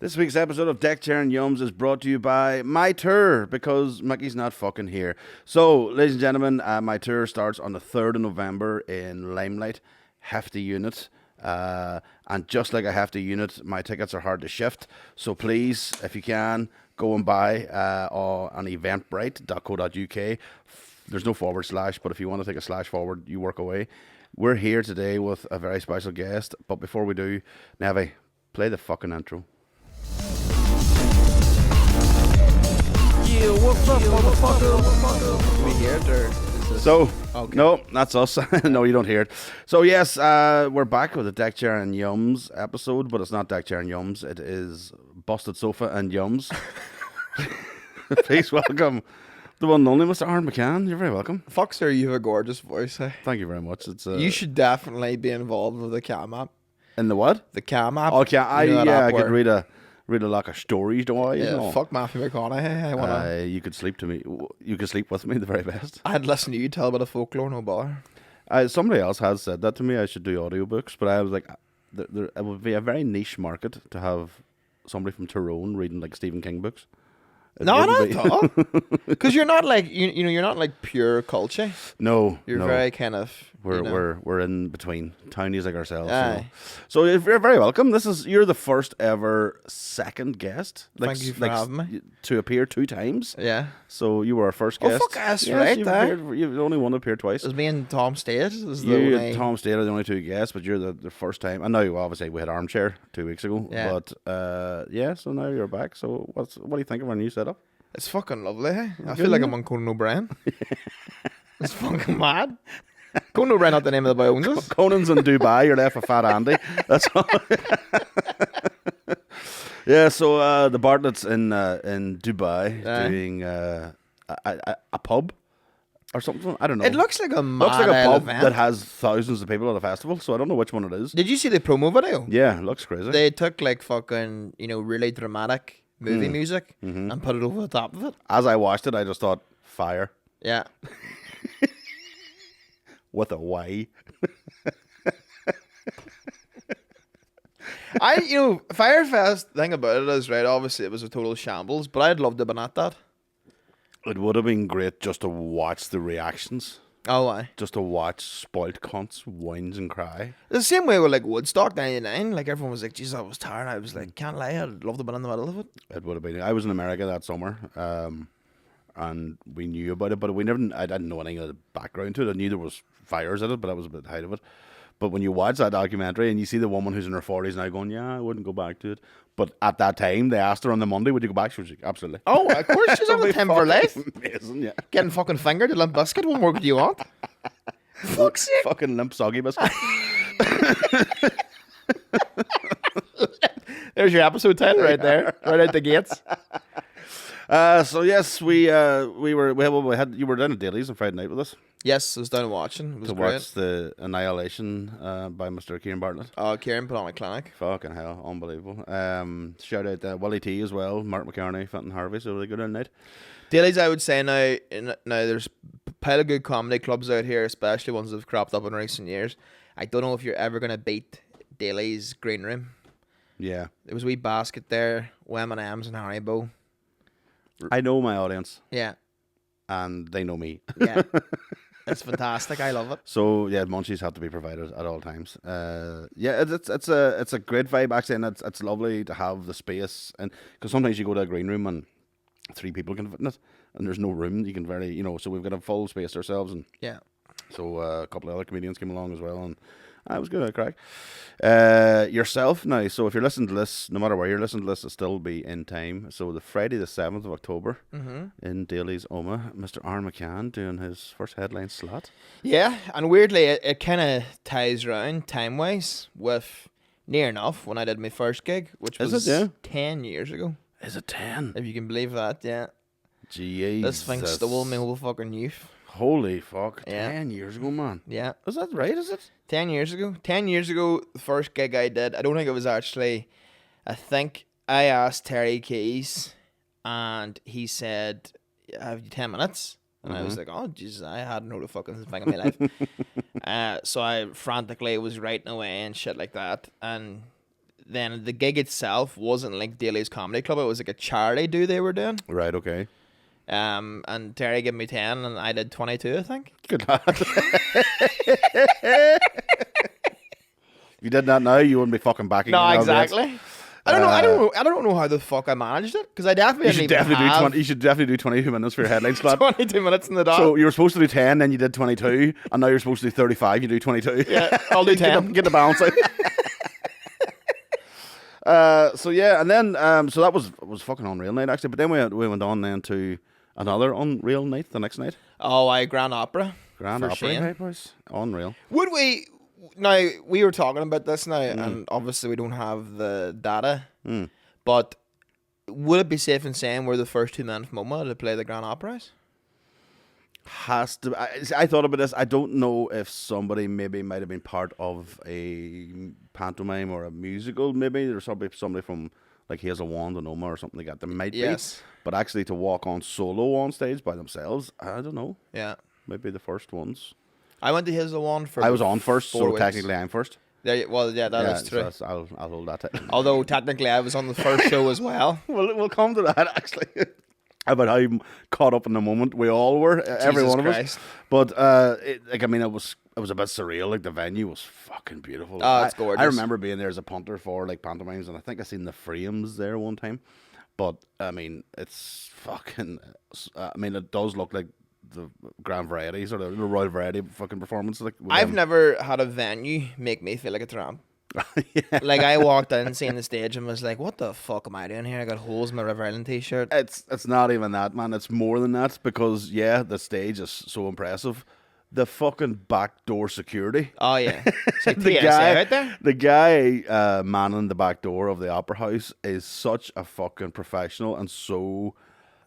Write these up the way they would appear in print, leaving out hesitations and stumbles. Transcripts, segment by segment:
This week's episode of Deck Chair and Yums is brought to you by my tour, because Mickey's not fucking here. So, ladies and gentlemen, my tour starts on the 3rd of November in Limelight, hefty unit. And just like a hefty unit, my tickets are hard to shift. So please, if you can, go and buy on eventbrite.co.uk. There's no /, but if you want to take a /forward, you work away. We're here today with a very special guest, but before we do, Nevi, play the fucking intro. Yeah, what's up, motherfucker? We hear it, or is this... So, okay. No, that's us. No, you don't hear it. So, yes, we're back with the Deck Chair and Yums episode, but it's not Deck Chair and Yums. It is Busted Sofa and Yums. Please welcome the one and only Mr. Aaron McCann. You're very welcome. Fuck, sir, you have a gorgeous voice. Eh? Thank you very much. It's You should definitely be involved with the cam app. in the what? The cam app. Okay, I app could read a lot of stories, don't I? You Yeah, know? fuck Matthew McConaughey. I wanna. You could sleep to me. You could sleep with me, the very best. I'd listen to you tell about a folklore, no bother. Somebody else has said that to me. I should do audiobooks, but I was like, it would be a very niche market to have somebody from Tyrone reading like Stephen King books. No, not at all. Because you're not like you're not like pure culture. No, You're no. very kind of. We're in between townies like ourselves. Aye. So you're very welcome. You're the first ever second guest. Thank you for having me. To appear 2 times. Yeah. So you were our first Oh, guest. fuck, that's right, You've only one appeared twice. It was me and Tom Stade. You and Tom Stade are the only 2 guests, but you're the first time. And now, obviously, we had Armchair 2 weeks ago. Yeah. But so now you're back. So what do you think of our new setup? It's fucking lovely. Eh? I feel like I'm on Conan O'Brien. It's fucking mad. Conan O'Brien, not the name of the boy owns us. Conan's in Dubai. You're left with Fat Andy. That's all. Yeah. So the Bartlett's in Dubai doing a pub or something. I don't know. It looks like a mad looks like a pub event. that has thousands of people at a festival. So I don't know which one it is. Did you see the promo video? Yeah, it looks crazy. They took like fucking really dramatic movie music and put it over the top of it. As I watched it, I just thought fire Yeah. with a Y. Firefest thing about it is, right, obviously it was a total shambles, but I'd love to have been at that. It would have been great just to watch the reactions. Oh, aye. Just to watch spoilt cunts whines and cry. The same way with like Woodstock 99, like everyone was like, Jesus, I was tired. I was like, can't lie, I'd love to have been in the middle of it. It would have been. I was in America that summer, and we knew about it, but I didn't know anything of the background to it. I knew there was fires in it, but I was a bit ahead of it. But when you watch that documentary and you see the woman who's in her 40s now going, yeah, I wouldn't go back to it. But at that time, they asked her on the Monday, would you go back? She was like, absolutely. Oh, of course, she's on the time for life. Amazing, yeah. Getting fucking fingered to Limp Bizkit. What more could you want? Fuck's sake. Fucking Limp Soggy Bizkit. There's your episode title right there, right out the gates. So yes, you were down at Daly's on Friday night with us Yes, I was down watching. It was to great. watch the Annihilation by Mr. Kieran Bartlett. Oh, Kieran put on a clinic. Fucking hell, unbelievable. Shout out Willie T as well, Mark McCartney, Fenton Harvey, so really good on night. Dailies, I would say now there's a pile of good comedy clubs out here, especially ones that have cropped up in recent years. I don't know if you're ever going to beat Daly's Green Room. Yeah. There was a wee basket there, M&M's and Haribo. I know my audience, Yeah, and they know me. yeah. It's fantastic. I love it. So yeah, munchies have to be provided at all times. It's a great vibe actually, and it's lovely to have the space. And because sometimes you go to a green room and 3 people can fit in it, and there's no room. You can so we've got a full space ourselves, and Yeah. so a couple of other comedians came along as well, and it was good. I crack. Yourself now. So if you're listening to this, no matter where you're listening to this, it'll still be in time. So the Friday the 7th of October in Daly's Oma, Mr. Aaron McCann doing his first headline slot. Yeah, and weirdly, it kind of ties around time-wise with near enough when I did my first gig, which was 10 years ago. Is it 10? If you can believe that, yeah. Jeez. This thing stole my whole fucking youth. Holy fuck. Yeah. 10 years ago, man. Yeah. Is that right, is it? 10 years ago. 10 years ago, the first gig I did, I don't think it was actually, I think I asked Terry Keys, and he said, have you 10 minutes? And I was like, oh, Jesus, I hadn't heard a fucking thing in my life. So I frantically was writing away and shit like that. And then the gig itself wasn't like Daly's Comedy Club. It was like a charity do they were doing. Right, okay. And Terry gave me 10 and I did 22, I think. Good lad. If you did that now, you wouldn't be fucking back again. No, exactly. I don't know how the fuck I managed it, because I definitely You should definitely do 22 minutes for your headline slot. 22 minutes in the dot. So you were supposed to do 10, then you did 22, and now you're supposed to do 35. You do 22. Yeah, I'll do 10. Get the balance out. So yeah, and then so that was fucking unreal night actually. But then we went on then to another unreal night the next night. Oh, Grand Opera. Grand for Opera Shane. night, boys. Unreal. Would we? Now we were talking about this now, and obviously we don't have the data. But would it be safe in saying we're the first 2 men from MoMA to play the Grand Operas? Has to. I thought about this. I don't know if somebody maybe might have been part of a pantomime or a musical. Maybe there's somebody from like Hazel Wand and Oma or something like that. There might be. But actually, to walk on solo on stage by themselves, I don't know. Yeah, maybe the first ones. I went to Hazel Wand for. I was on first, so weeks. Technically I'm first. That is true. So I'll hold that. Although technically I was on the first show as well. We'll come to that actually. About how caught up in the moment we all were, every one of us. But it was a bit surreal. Like the venue was fucking beautiful. Oh, it's gorgeous. I remember being there as a punter for like pantomimes, and I think I seen the frames there one time. But I mean, it's fucking. It does look like the Grand Variety, sort of the Royal Variety fucking performance. Like I've never had a venue make me feel like a tramp. Yeah. Like I walked in, seeing the stage, and was like, "What the fuck am I doing here? I got holes in my River Island t-shirt." It's not even that, man. It's more than that, because the stage is so impressive. The fucking backdoor security. Oh yeah, it's like the guy right there. The guy manning the back door of the Opera House is such a fucking professional and so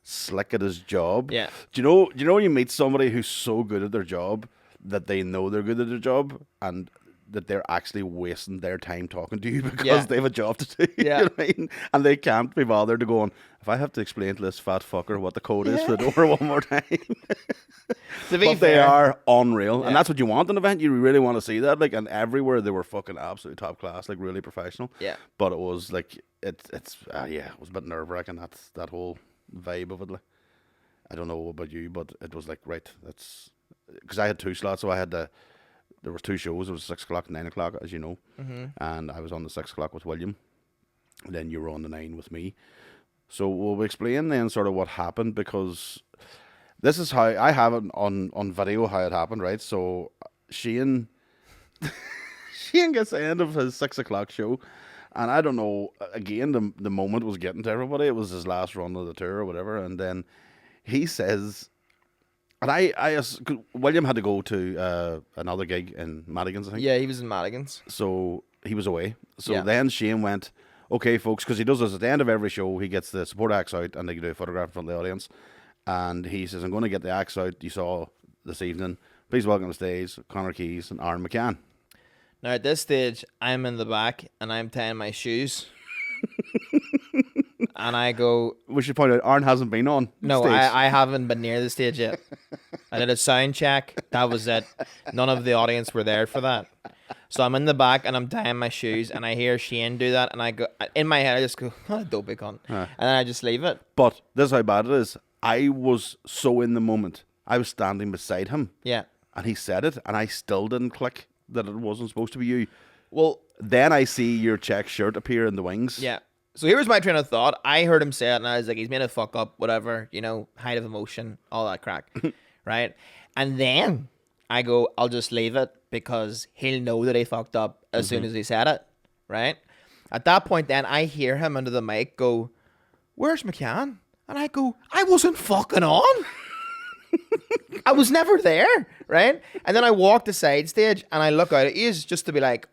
slick at his job. Yeah. Do you know when you meet somebody who's so good at their job that they know they're good at their job, and that they're actually wasting their time talking to you because they have a job to do. Yeah. You know what I mean? And they can't be bothered to go on, if I have to explain to this fat fucker what the code is for the door one more time. To be but fair, they are unreal. Yeah. And that's what you want in an event. You really want to see that. Like, and everywhere they were fucking absolutely top class, like really professional. Yeah. But it was like, it was a bit nerve wracking, that whole vibe of it. Like, I don't know about you, but it was like, right, that's, because I had 2 slots, so there was 2 shows. It was 6 o'clock and 9 o'clock, as you know. And I was on the 6 o'clock with William. And then you were on the 9 with me. So we'll explain then sort of what happened, because this is how I have it on video how it happened, right? So Shane gets the end of his 6 o'clock show. And I don't know, again, the moment was getting to everybody. It was his last run of the tour or whatever. And then he says... And William had to go to another gig in Madigan's, I think. Yeah, he was in Madigan's. So he was away. So Yeah. then Shane went, okay, folks, because he does this at the end of every show. He gets the support acts out and they do a photograph in front of the audience. And he says, I'm going to get the acts out you saw this evening. Please welcome to the stage Conor Keys and Aaron McCann. Now at this stage, I'm in the back and I'm tying my shoes. And I go... We should point out, Aaron hasn't been on No, stage. I haven't been near the stage yet. I did a sound check. That was it. None of the audience were there for that. So I'm in the back and I'm tying my shoes and I hear Shane do that and I go... In my head, I just go, what a dopey cunt. And then I just leave it. But this is how bad it is. I was so in the moment. I was standing beside him. Yeah. And he said it, and I still didn't click that it wasn't supposed to be you. Well... Then I see your check shirt appear in the wings. Yeah. So here was my train of thought. I heard him say it, and I was like, he's made a fuck up, whatever, height of emotion, all that crack, right? And then I go, I'll just leave it because he'll know that he fucked up as soon as he said it, right? At that point, then I hear him under the mic go, "Where's McCann?" And I go, I wasn't fucking on. I was never there, right? And then I walk the side stage and I look out at you just to be like,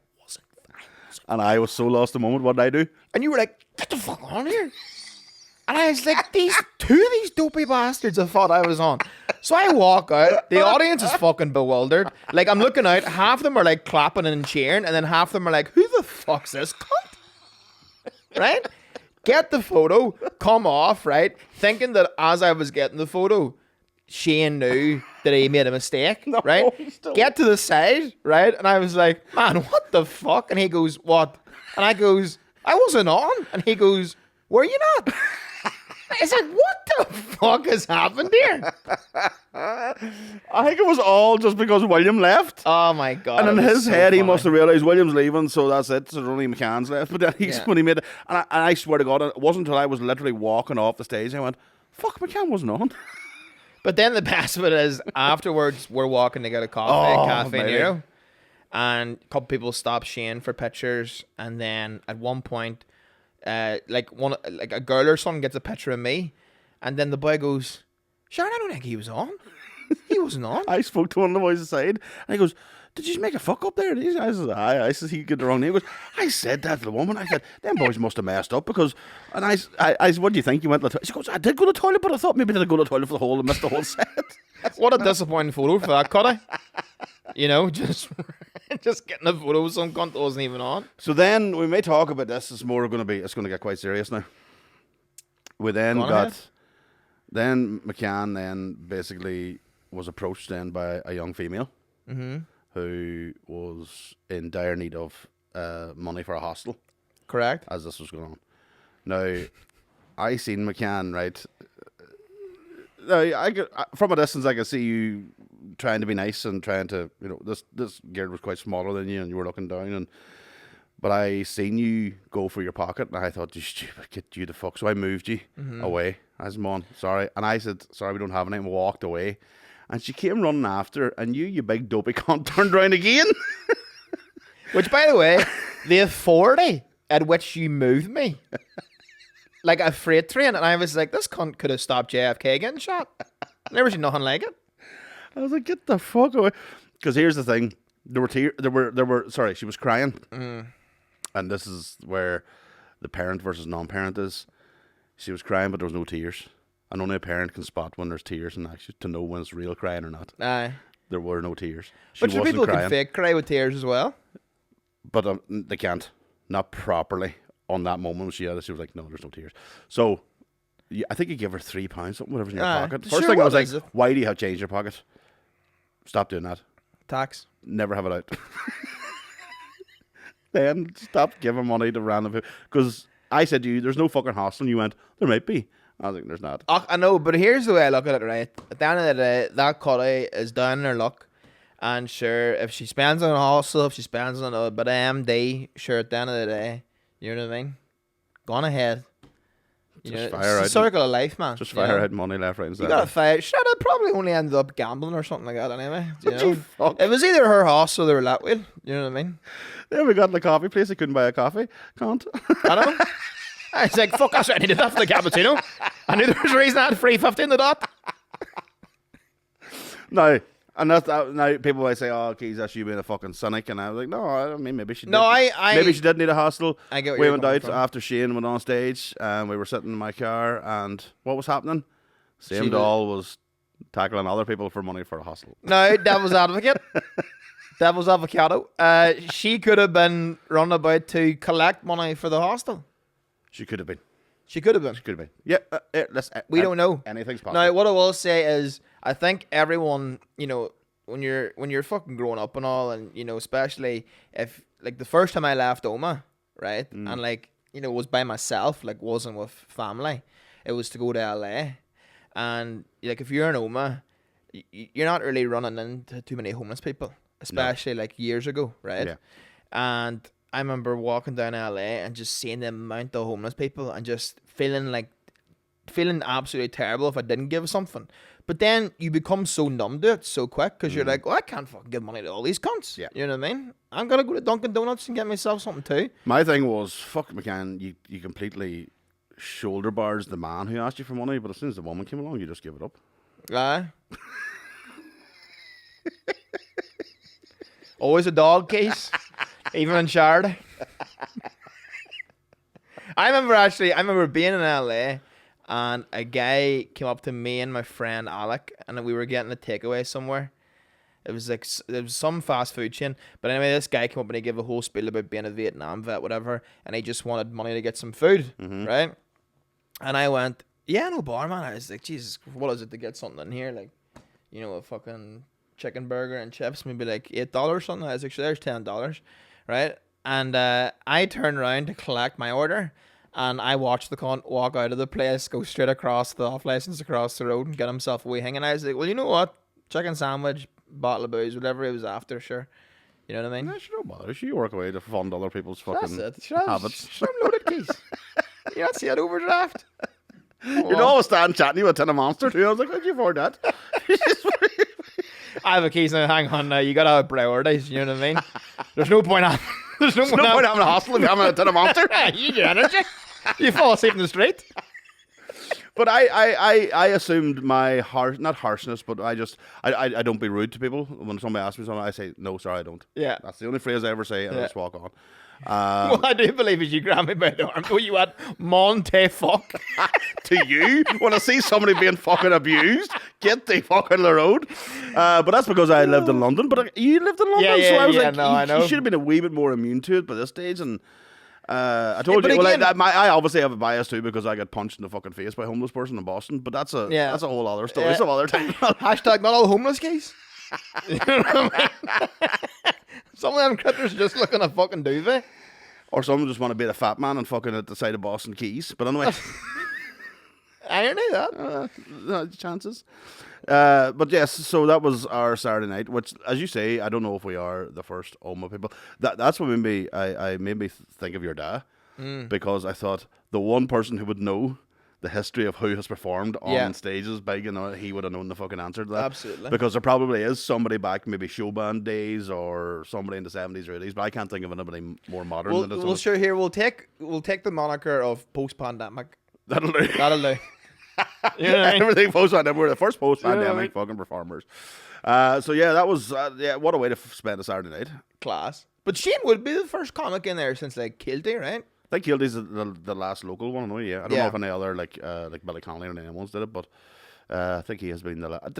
And I was so lost the moment. What did I do? and you were like, get the fuck on here. And I was like, two of these dopey bastards have thought I was on. So I walk out. The audience is fucking bewildered. Like, I'm looking out. Half of them are like clapping and cheering. And then half of them are like, who the fuck's this cunt? Right? Get the photo. Come off, right? Thinking that as I was getting the photo, Shane knew that he made a mistake, right? Get to the side, right? And I was like, man, what the fuck? And he goes, what? And I goes, I wasn't on. And he goes, were you not? I said, what the fuck has happened here? I think it was all just because William left. Oh my God. And in it was his so head, he funny. must have realised William's leaving, so that's it. So only McCann's left. But then Yeah. when he made it, and I swear to God, it wasn't until I was literally walking off the stage, I went, fuck, McCann wasn't on. But then the best of it is afterwards we're walking to get a coffee at Cafe maybe. Nero, and a couple people stop Shane for pictures, and then at one point, like a girl or something gets a picture of me, and then the boy goes, Sharon, I don't think he was on. He wasn't on. I spoke to one of the boys aside, and he goes, did you make a fuck up there? And I said, aye. I said, he got the wrong name. He goes, I said that to the woman. I said, them boys must have messed up because, and I said, what do you think? You went to the toilet? She goes, I did go to the toilet, but I thought maybe they'd go to the toilet for the whole and missed the whole set. What a disappointing photo for that cutter. You know, just getting a photo of some cunt that wasn't even on. So then we may talk about this. It's going to get quite serious now. We then Go on got, ahead. then McCann then basically was approached then by a young female who was in dire need of money for a hostel Correct. as this was going on. Now, I seen McCann, right? From a distance, I could see you trying to be nice and trying to, this girl was quite smaller than you, and you were looking down, but I seen you go for your pocket, and I thought, you stupid, get you the fuck. So I moved you away. I said, Mom, sorry. And I said, sorry, we don't have any, and walked away. And she came running after, and you big dopey cunt, turned around again. Which, by the way, the authority at which you moved me, like a freight train, and I was like, this cunt could have stopped JFK getting shot. Never seen nothing like it. I was like, get the fuck away. Because here's the thing. Sorry, she was crying. And this is where the parent versus non-parent is. She was crying, but there was no tears. And only a parent can spot when there's tears and actually to know when it's real crying or not. Aye. There were no tears. She But sure, wasn't people crying, can fake cry with tears as well. but they can't. Not properly. On that moment, she was like, no, there's no tears. So, I think you give her £3, something, whatever's in your pocket. First Sure, thing I what was is like, it? why do you have change in your pocket? Stop doing that. Tax. Never have it out. Then stop giving money to random people. Because I said to you, there's no fucking hostel. And you went, there might be. I was like, there's not. I know, but here's the way I look at it, right? At the end of the day, that cutty is down in her luck. And sure, if she spends on a hostel, if she spends on a bit of MD, sure, at the end of the day, you know what I mean? Go on ahead. Just fire it's out the circle of life, man. Just you know? fire out money left, right, and You center. gotta fire. Should have probably only ended up gambling or something like that anyway. You What know? the fuck? It was either her hostel or that wheel. You know what I mean? Then we got in the coffee place. I couldn't buy a coffee. Can't. I don't know. I was like, fuck, that's what I needed that for the cappuccino. I knew there was a reason I had $3.50 in the dot. No. And now people might say, "Oh, Keys, that's you being a fucking cynic," and I was like, "No, I mean maybe she did. No, maybe she did need a hostel." I get what we you're went coming out from. after Shane went on stage, and we were sitting in my car, and what was happening? Same She doll was tackling other people for money for a hostel. No, devil's advocate. Devil's avocado. She could have been run about to collect money for the hostel. She could have been. She could have been. She could have been. Yeah. We don't know. Anything's possible. Now, what I will say is, I think everyone, you know, when you're fucking growing up and all, and you know, especially if like the first time I left Oma, right, and like you know was by myself, like wasn't with family, it was to go to LA, and like if you're in Oma, you're not really running into too many homeless people, especially like years ago, right? Yeah. And I remember walking down LA and just seeing the amount of homeless people and just feeling absolutely terrible if I didn't give something. But then you become so numb to it so quick because you're like, oh, I can't fucking give money to all these cunts. Yeah. You know what I mean? I'm going to go to Dunkin' Donuts and get myself something too. My thing was, fuck McCann, you completely shoulder bars the man who asked you for money, but as soon as the woman came along, you just give it up. Aye. Always a dog case, even in charity. I remember being in LA and a guy came up to me and my friend Alec and we were getting a takeaway somewhere. It was some fast food chain. But anyway, this guy came up and he gave a whole spiel about being a Vietnam vet, whatever, and he just wanted money to get some food, right? And I went, yeah, no bar, man. I was like, Jesus, what is it to get something in here? Like, you know, a fucking chicken burger and chips, maybe like $8 or something. I was like, sure, there's $10, right? And I turned around to collect my order, and I watched the cunt walk out of the place, go straight across the off license across the road, and get himself away hanging. I was like, well, you know what? Chicken sandwich, bottle of booze, whatever he was after, sure. You know what I mean? No, sure, don't bother. You work away to fund other people's fucking That's it. habits. Some loaded keys. You not see it overdraft? You'd always stand chatting to you with a tin of Monster too. I was like, how'd you afford that? I have a case now. Hang on now. You gotta have priorities. You know what I mean? There's no point on. There's no point having a hostel if you're having a tin of Monster. You do energy. You fall asleep in the street. But I assumed my not harshness, but I don't be rude to people. When somebody asks me something, I say, no, sorry, I don't. Yeah. That's the only phrase I ever say, and I just walk on. Well, I do believe as you grab me by the arm, oh, you had Monte fuck. To you, when I see somebody being fucking abused, get the fucking the road. But that's because I lived in London. But you lived in London, Yeah, so I was yeah, like, no, I know. you should have been a wee bit more immune to it by this stage. And I told but you, well, again- I obviously have a bias too because I got punched in the fucking face by a homeless person in Boston. But that's a whole other story. Some other time. Hashtag not all homeless keys. You know what I mean? Some of them critters are just looking a fucking duvet. Or someone just want to be the fat man and fucking at the side of Boston Keys. But anyway. I don't know that. Chances. But yes, so that was our Saturday night, which, as you say, I don't know if we are the first Oma people. That's what made me think of your dad, because I thought the one person who would know the history of who has performed on stages big, he would have known the fucking answer to that. Absolutely. Because there probably is somebody back maybe show band days or somebody in the 70s or 80s, but I can't think of anybody more modern than this. Well, sure. Here we'll take the moniker of post-pandemic. That'll do. That'll do. You know what I mean? Everything post-pandemic. We're the first post-pandemic You know what I mean? fucking performers. So yeah, that was what a way to spend a Saturday night. Class. But Shane would be the first comic in there since like Kilty, right? I think Kilty's the last local one. I don't know if any other like Billy Connolly or anyone else did it, but I think he has been the last.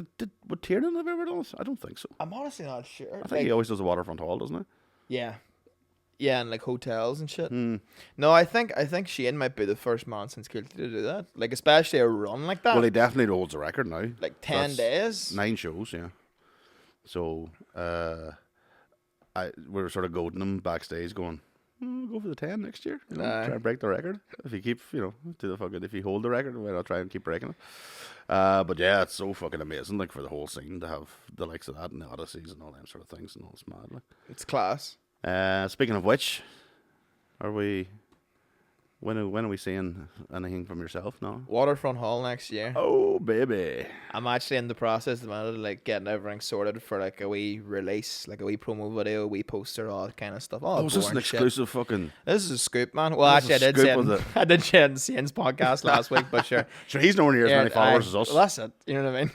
Would Tiernan have ever done it? I don't think so. I'm honestly not sure. I think he always does the Waterfront Hall, doesn't he? Yeah. Yeah, and like hotels and shit. No, I think Shane might be the first man since Kilty to do that. Like especially a run like that. Well, he definitely holds the record now. Like 10 days. 9 shows, yeah. So we were sort of goading him backstage, going, we'll go for the 10 next year. Try and break the record. If you keep, if you hold the record, why not try and keep breaking it? But yeah, it's so fucking amazing, like for the whole scene to have the likes of that and the Odysseys and all them sort of things, and all it's mad. Like. It's class. Speaking of which, when are we seeing anything from yourself now? Waterfront Hall next year. Oh baby. I'm actually in the process of like getting everything sorted for like a wee release, like a wee promo video, a wee poster, all that kind of stuff. Oh, is this an exclusive fucking? This is a scoop, man. Well, actually, I did say it in Shane's podcast last week, but sure. Sure, he's nowhere near as many followers as us. Well, that's it. You know what I mean?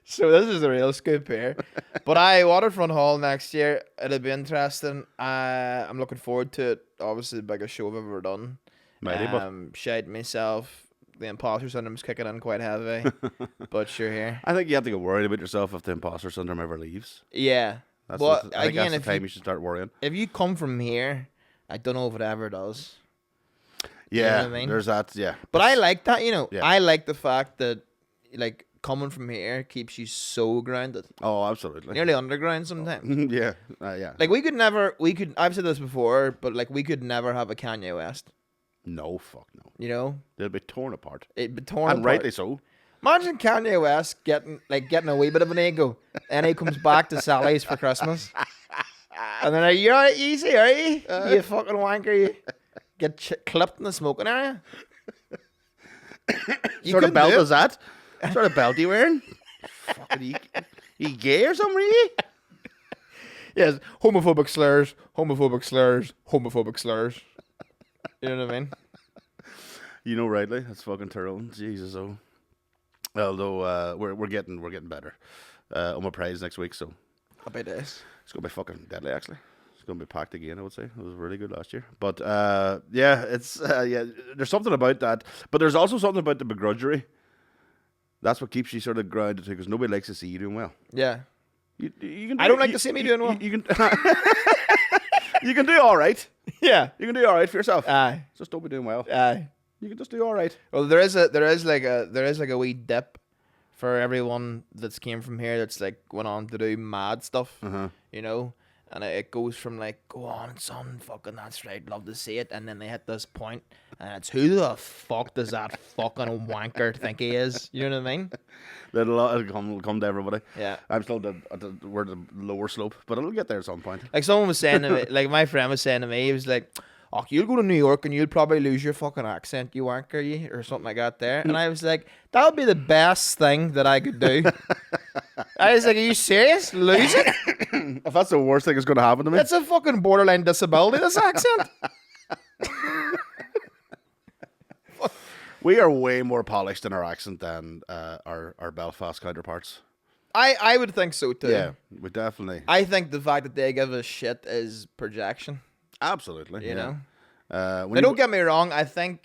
So this is the real scoop here. But Waterfront Hall next year, it'll be interesting. I'm looking forward to it. Obviously the biggest show I've ever done. Mighty, Shite myself. The imposter syndrome's kicking in quite heavy. But sure here. I think you have to get worried about yourself if the imposter syndrome ever leaves. Yeah. I But think again, that's the time you should start worrying. if you come from here, I don't know if it ever does. Yeah, what I mean? there's that, yeah. But I like that, Yeah. Yeah. I like the fact that, like, coming from here keeps you so grounded. Oh, absolutely. Nearly underground sometimes. Yeah, yeah. Like, I've said this before, but, like, we could never have a Kanye West. No, fuck no. You know? They'll be torn apart. It'd be torn And apart. rightly so. Imagine Kanye West getting a wee bit of an ego, and he comes back to Sally's for Christmas. And then, you're all right, easy, are you? You fucking wanker, you. Get clipped in the smoking area. Sort of belt is that? Sort of belt you wearing? Fucking you gay or something, are you? Yes, homophobic slurs, homophobic slurs, homophobic slurs. You know what I mean? You know rightly. That's fucking terrible. Jesus, oh. Although we're getting better. I'm a prize next week, so Happy days. it's gonna be fucking deadly. Actually, it's gonna be packed again. I would say it was really good last year. But yeah, it's There's something about that, but there's also something about the begrudgery. That's what keeps you sort of grounded too, because nobody likes to see you doing well. Yeah. You can I don't like to see me doing well. You can you can do all right. Yeah. You can do all right for yourself. Aye. Just don't be doing well. Aye. You can just do all right. Well, there is like a wee dip for everyone that's came from here that's like went on to do mad stuff, Uh-huh. you know. And it goes from like, go on, son, fucking that's right, love to see it. And then they hit this point, and it's who the fuck does that fucking wanker think he is? You know what I mean? It'll come to everybody. Yeah. I'm still we're at the lower slope, but it'll get there at some point. Like someone was saying to me, like my friend was saying to me, he was like, "Oh, you'll go to New York and you'll probably lose your fucking accent, you wanker, you," or something like that there. And I was like, that would be the best thing that I could do. I was like, are you serious? Lose it? If that's the worst thing that's going to happen to me. It's a fucking borderline disability, this accent. We are way more polished in our accent than our Belfast counterparts. I would think so too. Yeah, we definitely. I think the fact that they give a shit is projection. Absolutely. You know? When Now, don't get me wrong. I think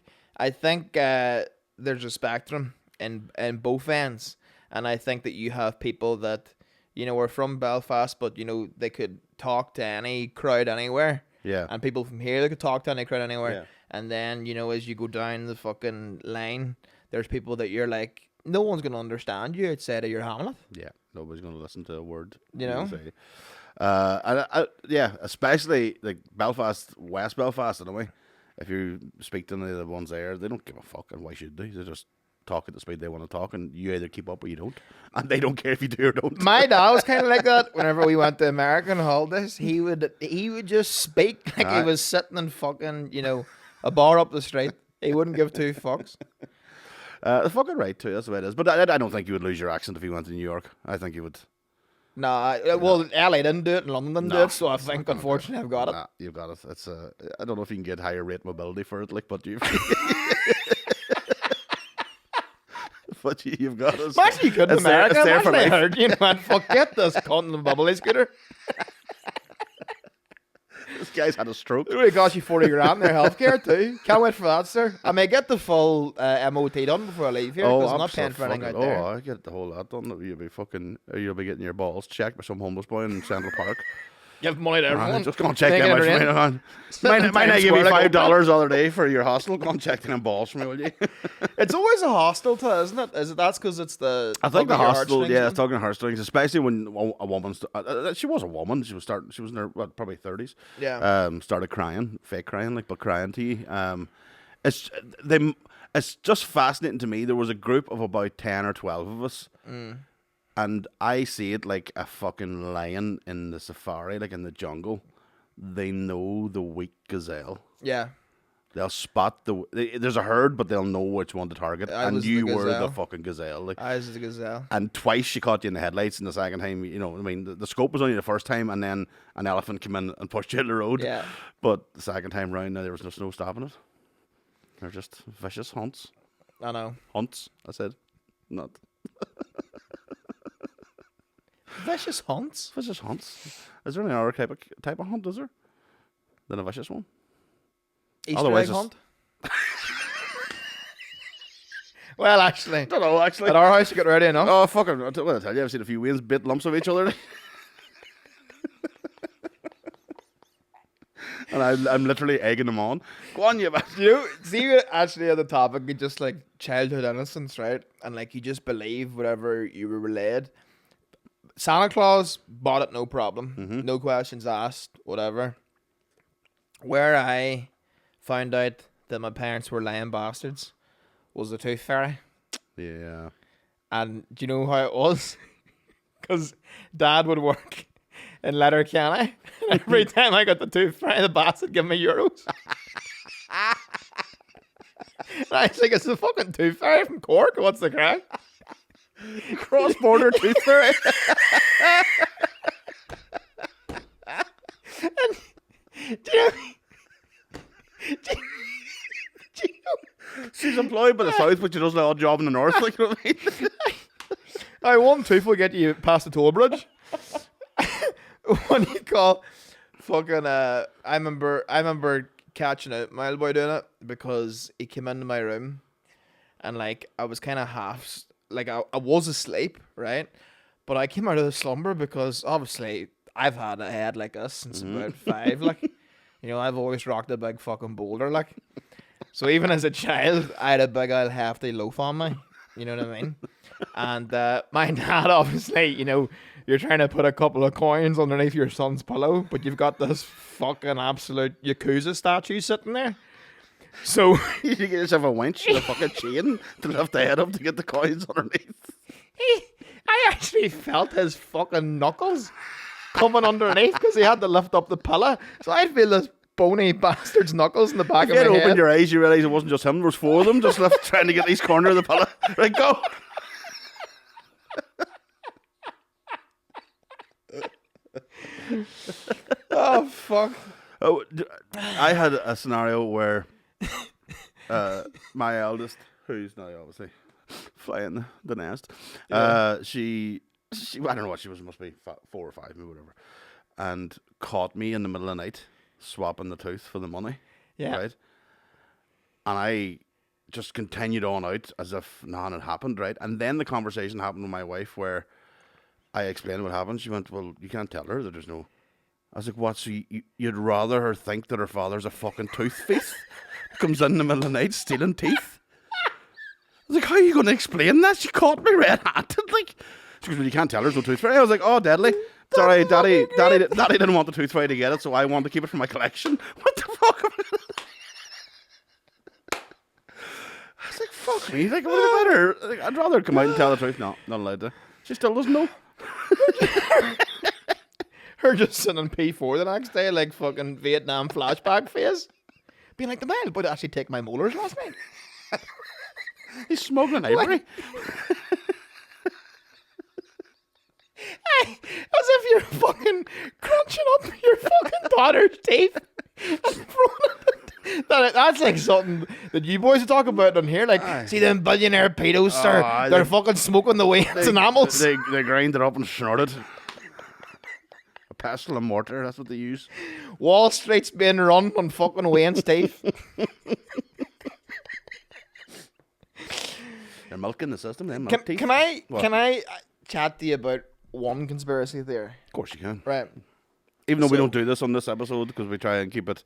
there's a spectrum in both ends, and I think that you have people that are from Belfast, but they could talk to any crowd anywhere. Yeah. And people from here that could talk to any crowd anywhere. Yeah. And then as you go down the fucking line, there's people that you're like, no one's gonna understand you outside of your hamlet. Yeah, nobody's going to listen to a word You know? say. Yeah, especially like Belfast, West Belfast, anyway. If you speak to any of the ones there, they don't give a fuck, and why should they? They just talk at the speed they want to talk, and you either keep up or you don't, and they don't care if you do or don't. My dad was kind of like that. Whenever we went to American holidays, he would just speak like he was sitting in fucking a bar up the street. He wouldn't give two fucks. Fucking right too. That's the way it is. But I don't think you would lose your accent if you went to New York. I think you would. Nah, well, LA didn't do it, and London didn't do it, so I think unfortunately I've got it. Nah, you've got it. It's I don't know if you can get higher rate mobility for it, like, but you've. But you've got it. Imagine you could in It's there- America. it's there for Imagine I life. heard you, man. Forget this cunt in the bubbly scooter. This guy's had a stroke. It would cost you 40 grand in their healthcare too. Can't wait for that, sir. I may get the full MOT done before I leave here because I'm not paying for anything out there. I get the whole lot done. You'll be getting your balls checked by some homeless boy in Central Park. Give money to everyone. Just go and check Taking them out it for in. me. Man. Sitting in Might I Times give you Square like $5 the other day for your hostel? Go and check them balls for me, will you? It's always a hostel to, isn't it? That's because it's the. I think the tug at your hostel, heartstrings yeah, one? it's talking heartstrings, especially when a woman's. She was a woman. She was in her probably 30s. Yeah. Started crying, fake crying, but crying to you. It's just fascinating to me. There was a group of about 10 or 12 of us, and I see it like a fucking lion in the safari, like in the jungle. They know the weak gazelle. Yeah. They'll spot there's a herd, but they'll know which one to target. I And was the you were the gazelle. fucking gazelle. Like, I was the gazelle. and twice she caught you in the headlights, and the second time, the scope was only the first time, and then an elephant came in and pushed you in the road. Yeah. But the second time round, there was just no stopping it. They're just vicious hunts. I know. Hunts, I said. Not Vicious hunts. vicious hunts. Is there any other type of hunt, is there? Than a vicious one? Easter Otherwise egg it's- hunt. Well, actually, I don't know, actually. at our house you get ready enough. Oh, fuck it. What I tell you, I've seen a few wings bit lumps of each other. And I'm literally egging them on. Go on, you man. See, actually, on the topic of just like childhood innocence, right? And like you just believe whatever you were relayed. Santa Claus bought it, no problem, no questions asked, whatever. Where I found out that my parents were lying bastards was the Tooth Fairy. Yeah. And do you know how it was? Because Dad would work in Letterkenny. And every time I got the Tooth Fairy, the bastard give me euros. And I was like, it's the fucking Tooth Fairy from Cork. What's the crack? Cross-border tooth fairy. Do you know? Do you know? She's employed by the south, but she does an odd job in the north. Like, you know what I mean? I one tooth will get you past the toll bridge. What do you call fucking I remember catching out my little boy doing it because he came into my room and like I was kind of half like I was asleep, right? But I came out of the slumber because obviously I've had a head like this since about 5, like I've always rocked a big fucking boulder, like. So even as a child, I had a big old hefty loaf on me. You know what I mean? And my dad, obviously, you're trying to put a couple of coins underneath your son's pillow, but you've got this fucking absolute Yakuza statue sitting there. So You get yourself a winch and a fucking chain to lift the head up to get the coins underneath. I actually felt his fucking knuckles coming underneath because he had to lift up the pillow. So I feel this bony bastard's knuckles in the back If of you my had head. opened your eyes, you realise it wasn't just him. There was 4 of them just left trying to get each corner of the pillow. Right, go. Oh, fuck. Oh, I had a scenario where my eldest, who's now obviously flying the nest, she I don't know what she was, must be 4 or 5, maybe whatever, and caught me in the middle of the night swapping the tooth for the money. Yeah. Right. And I just continued on out as if nothing had happened, right? And then the conversation happened with my wife where I explained what happened. She went, well, you can't tell her that there's no... I was like, what, so you'd rather her think that her father's a fucking tooth thief? Comes in the middle of the night stealing teeth? I was like, how are you going to explain that? She caught me red-handed. Like, she goes, well, you can't tell her there's no tooth fairy. I was like, oh, deadly. Sorry, Daddy didn't want the tooth fairy to get it, so I wanted to keep it for my collection. What the fuck? I was like, fuck me. Like, what about her? Like, I'd rather come out and tell the truth. No, not allowed to. She still doesn't know. Her just sitting on P4 the next day, like fucking Vietnam flashback face. Being like, the man would actually take my molars last night. He's smuggling ivory. As if you're fucking crunching up your fucking daughter's teeth. And throwing it. That's like something that you boys are talking about on here. Like, see them billionaire pedos, sir. They're fucking smoking the way it's enamels. They grind it up and snort it. A pestle and mortar, that's what they use. Wall Street's being run on fucking Wayne's teeth. They're milking the system. They milk teeth. Can I chat to you about one conspiracy theory? Of course you can. Right. Even though we don't do this on this episode because we try and keep it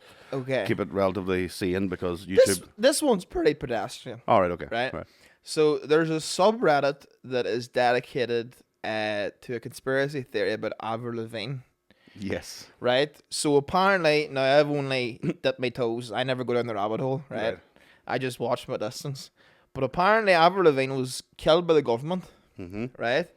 relatively sane because YouTube. This one's pretty pedestrian. All right. Okay. Right. So there's a subreddit that is dedicated to a conspiracy theory about Avril Lavigne. Yes. Right. So apparently, now I've only dipped my toes. I never go down the rabbit hole. Right. I just watch from a distance. But apparently, Avril Lavigne was killed by the government. Mm-hmm. Right.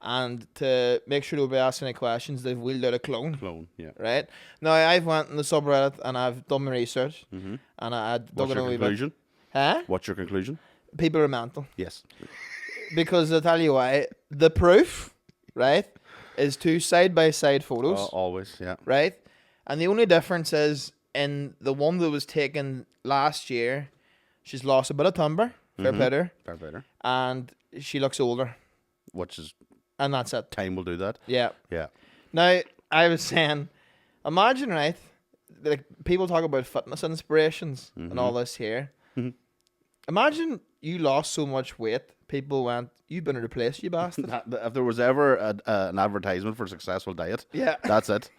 And to make sure nobody asks any questions, they've wheeled out a clone. Yeah. Right? Now, I've went in the subreddit and I've done my research. Mm-hmm. And I dug What's in your a wee bit. conclusion? Huh? What's your conclusion? People are mental. Yes. Because I'll tell you why. The proof, right, is 2 side-by-side photos. Always, yeah. Right? And the only difference is in the one that was taken last year, she's lost a bit of timber. Fair play to her. Fair play to her. And she looks older. Which is... And that's it. Time will do that. Yeah. Yeah. Now, I was saying, imagine, right, like people talk about fitness inspirations and all this here. Mm-hmm. Imagine you lost so much weight, people went, you've been replaced, you bastard. If there was ever an advertisement for a successful diet, Yeah. that's it.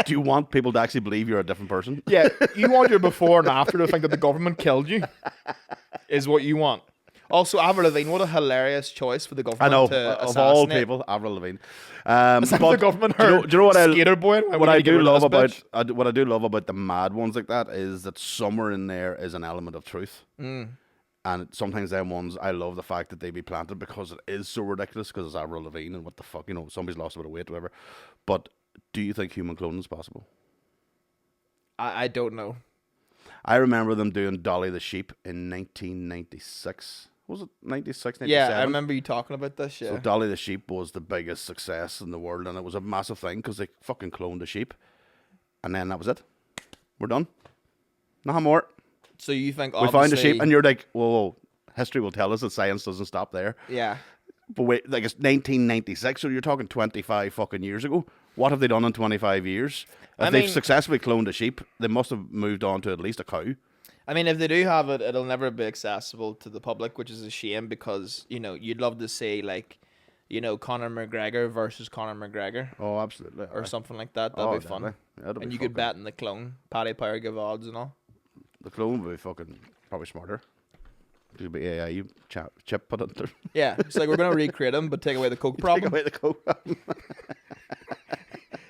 Do you want people to actually believe you're a different person? Yeah, you want your before and after to think that the government killed you, is what you want. Also, Avril Lavigne, what a hilarious choice for the government I know, to of all assassinate. people, Avril Lavigne. But the government do you know what skater boy? what I do love about what I do love about the mad ones like that is that somewhere in there is an element of truth. And sometimes them ones, I love the fact that they be planted because it is so ridiculous because it's Avril Lavigne and what the fuck, somebody's lost a bit of weight, whatever. But do you think human cloning is possible? I don't know. I remember them doing Dolly the Sheep in 1996. Was it 96, 97? Yeah, I remember you talking about this, yeah. So Dolly the Sheep was the biggest success in the world, and it was a massive thing because they fucking cloned a sheep. And then that was it. We're done. Nothing more. So you think we found a sheep, and you're like, whoa, history will tell us that science doesn't stop there. Yeah. But wait, like it's 1996, so you're talking 25 fucking years ago. What have they done in 25 years? If they've successfully cloned a sheep, they must have moved on to at least a cow. I mean, if they do have it, it'll never be accessible to the public, which is a shame because, you'd love to see, like, Conor McGregor versus Conor McGregor. Oh, absolutely. Or something like that. That'd be fun. And you could bet in the clone. Paddy Power give odds and all. The clone would be fucking probably smarter. Could be AI. You chip put it there. Yeah, it's like we're gonna recreate him, but take away the coke problem. Take away the coke problem.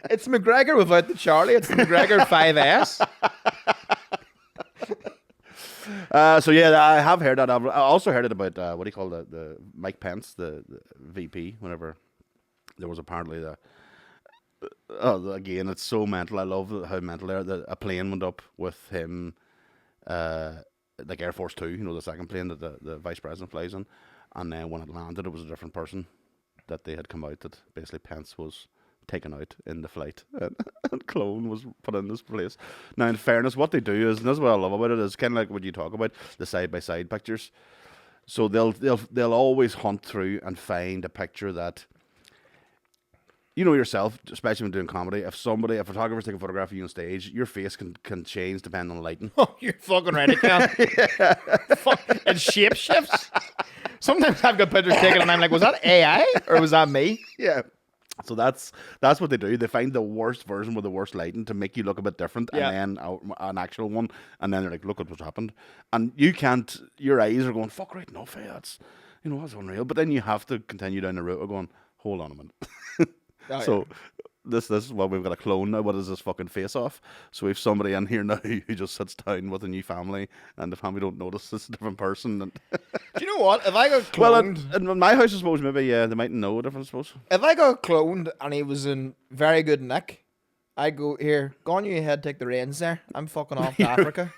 It's McGregor without the Charlie. It's the McGregor 5S. So yeah, I have heard that. I also heard it about what do you call the Mike Pence, the VP. Whenever there was apparently again, it's so mental. I love how mental they are. A plane went up with him, like Air Force 2, the second plane that the vice president flies in, and then when it landed, it was a different person that they had come out that basically Pence was taken out in the flight and clone was put in this place. Now, in fairness, what they do is, and this is what I love about it, is kind of like what you talk about, the side by side pictures. So they'll always hunt through and find a picture that, yourself, especially when doing comedy, if a photographer's taking a photograph of you on stage, your face can change depending on the lighting. Oh, you're fucking right, it can. Fuck, it shape shifts. Sometimes I've got pictures taken and I'm like, was that AI or was that me? Yeah. So that's what they do. They find the worst version with the worst lighting to make you look a bit different, and then an actual one, and then they're like, "Look at what's happened," and you can't. Your eyes are going, "Fuck right, no, that's that's unreal." But then you have to continue down the route of going, "Hold on a minute." So this is what we've got a clone now. What is this fucking face off? So we've somebody in here now who just sits down with a new family, and the family don't notice it's a different person. And do you know what? If I got cloned, well, in my house, I suppose maybe they mightn't know a difference. I suppose if I got cloned and he was in very good nick, I'd go here. Go on, you ahead, take the reins there. I'm fucking off to Africa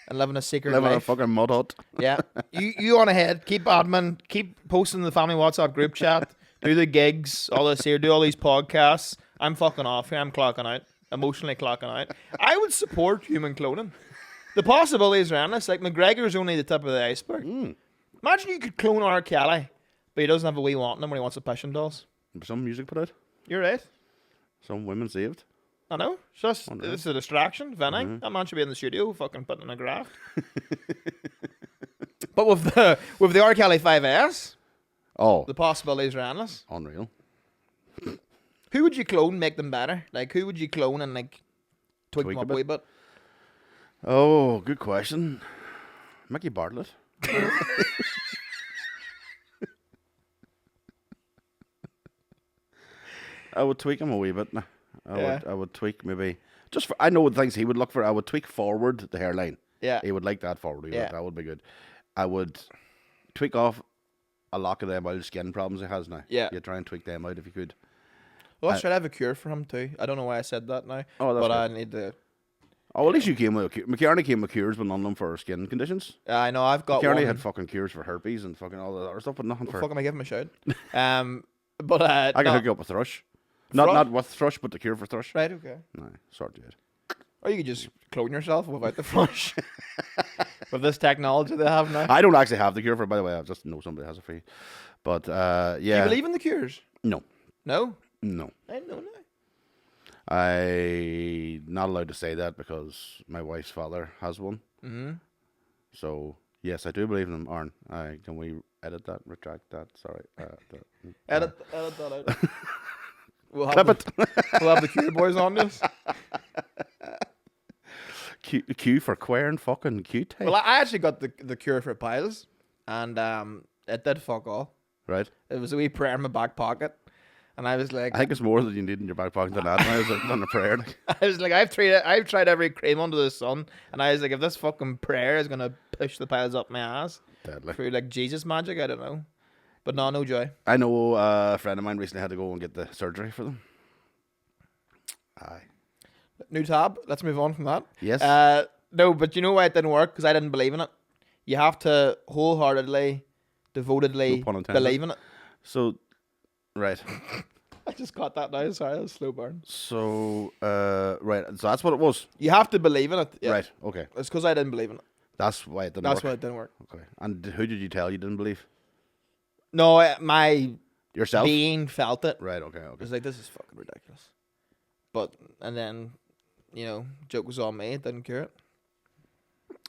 and living a secret life. Living a fucking mud hut. Yeah, you on ahead. Keep admin. Keep posting the family WhatsApp group chat. Do the gigs, all this here. Do all these podcasts. I'm fucking off here. I'm clocking out. Emotionally clocking out. I would support human cloning. The possibilities are endless. Like, McGregor's only the tip of the iceberg. Imagine you could clone R. Kelly, but he doesn't have a wee want in him when he wants a pishing dolls. Some music put out. You're right. Some women saved. I know. It's just a distraction. Venning. That man should be in the studio fucking putting in a graft. But with the R. Kelly 5S, the possibilities are endless. Unreal. Who would you clone, make them better? Like, who would you clone and, like, tweak them up a wee bit? Oh, good question. Mickey Bartlett. I would tweak him a wee bit. I would tweak maybe, I know the things he would look for. I would tweak forward the hairline. Yeah. He would like that forward. That would be good. I would tweak off a lock of them wild skin problems he has now. Yeah. You try and tweak them out if you could. Well, should I have a cure for him too? I don't know why I said that now. Oh, that's but good. I need to. Oh, at least you came with a cure. McKierney came with cures, but none of them for skin conditions. I know, I've got McKierney one. had fucking cures for herpes and fucking all the other stuff, but nothing for... Fuck, am I giving him a shout? But I can hook you up with thrush. Not with thrush, but the cure for thrush. Right, okay. No, sort of. Or you could just clone yourself without the thrush. With this technology they have now. I don't actually have the cure for it, by the way. I just know somebody has it for you. But, yeah. Do you believe in the cures? No. No? No. I don't know. I'm not allowed to say that because my wife's father has one. Mm-hmm. So, yes, I do believe in them, Aaron. Can we edit that, retract that? Sorry. Edit that out. Clip it. We'll have the cure boys on this. Q for queer and fucking cute. Well, I actually got the cure for piles, and it did fuck all. Right. It was a wee prayer in my back pocket. And I was like, I think it's more that you need in your back pocket than that. I was like, on a prayer. I was like, I've tried every cream under the sun, and I was like, if this fucking prayer is gonna push the piles up my ass through like Jesus magic, I don't know. But no joy. I know a friend of mine recently had to go and get the surgery for them. Aye. New tab. Let's move on from that. Yes. No, but you know why it didn't work? Because I didn't believe in it. You have to wholeheartedly, devotedly believe in it. So, right. I just got that now. Sorry, that was slow burn. So, right. So that's what it was. You have to believe in it. Yeah. Right. Okay. It's because I didn't believe in it. That's why it didn't work. That's why it didn't work. Okay. And who did you tell you didn't believe? No, my yourself being felt it. Right. Okay. It was like, this is fucking ridiculous. But and then, joke was on me. It didn't cure it.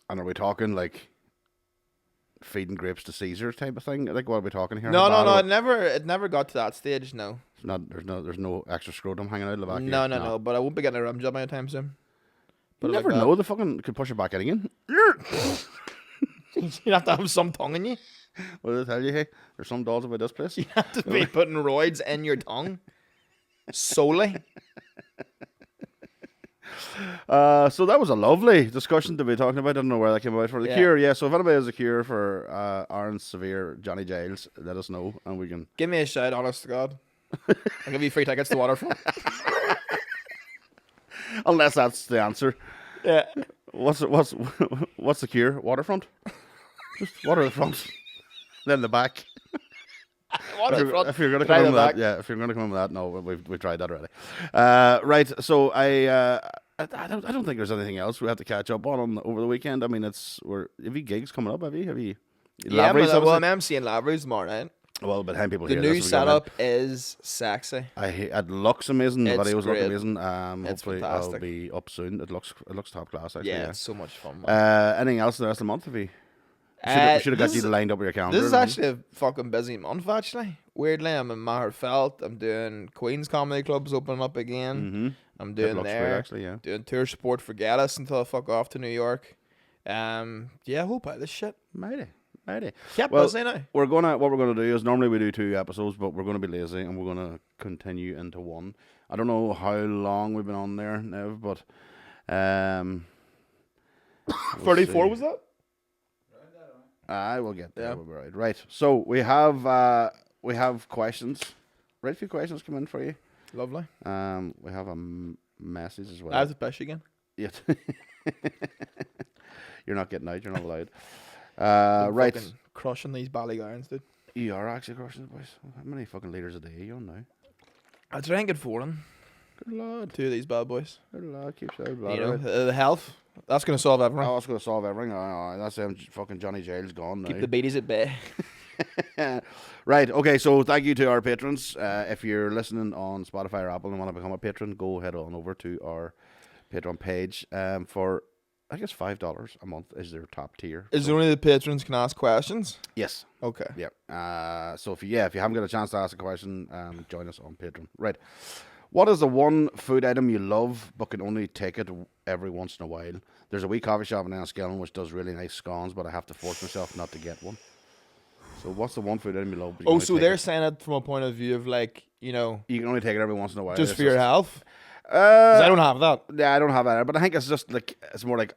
And are we talking like feeding grapes to Caesar type of thing? Like, what are we talking here? No. It never got to that stage. No. It's not. There's no extra scrotum hanging out of the back. No. But I won't be getting a rim job anytime soon. But you never know. The fucking could push it back in again. You have to have some tongue in you. What did I tell you? Hey, there's some dolls about this place. You have to be putting roids in your tongue solely. So that was a lovely discussion to be talking about. I don't know where that came about for the cure. Yeah, so if anybody has a cure for Aaron's severe Johnny Giles, let us know and we can. Give me a shout, honest to God. I'll give you free tickets to Waterfront. Unless that's the answer. Yeah. What's the cure? Waterfront? Just water the front. Then the back. Waterfront. If you're gonna Try come in the with back. that, yeah. If you're gonna come in with that, no, we've tried that already. Right. So I don't think there's anything else we have to catch up on over the weekend. I mean, have you gigs coming up? Have you? Yeah, Lavery's, I'm MCing Lavery's tomorrow night. well, by the time people The hear new this, setup is sexy. it looks amazing. The It's videos look great. amazing. It's Hopefully, fantastic. I'll be up soon. It looks top class. Actually, Yeah, it's so much fun. Man. Anything else the rest of the month? Have you? Should have got you lined up with your calendar. This is actually a fucking busy month, actually. Weirdly, I'm in Maherfeld. I'm doing Queen's Comedy Club's opening up again. Mm-hmm. I'm It doing looks there. great, actually, yeah. Doing tour support for Gaddis until I fuck off to New York. Yeah, whole pile of shit. Mighty. Kept Well, busy now. what we're gonna do is normally we do 2 episodes, but we're gonna be lazy and we're gonna continue into 1. I don't know how long we've been on there now, but we'll 34 see. was that? I will get there. Yeah. We'll be right. Right. So we have questions. Right, a few questions come in for you. Lovely. We have a message as well. I have to piss again. Yeah. You're not getting out. You're not allowed. I'm Right. fucking crushing these ballygirls, dude. You are actually crushing the boys. How many fucking liters a day are you on now? I try and get 4 in. Good lad. 2 of these bad boys. Good lad. Keeps out You blood. know, Right. the health. That's going to solve everything. Oh, that's going to solve everything. That's fucking Johnny Giles gone now. Keep the beaties at bay. Right, okay, so thank you to our patrons. If you're listening on Spotify or Apple and want to become a patron, go head on over to our Patreon page. For, I guess, $5 a month is their top tier. Is only the patrons can ask questions? Yes. Okay. Yeah. So if you haven't got a chance to ask a question, join us on Patreon. Right. What is the one food item you love but can only take it every once in a while? There's a wee coffee shop in Enniskillen which does really nice scones, but I have to force myself not to get one. So what's the one food item you love? But you can only So take they're it- saying it from a point of view of like, you know, you can only take it every once in a while. just It's for your health? 'Cause I Uh, don't have that. yeah, I don't have that, but I think it's just like it's more like,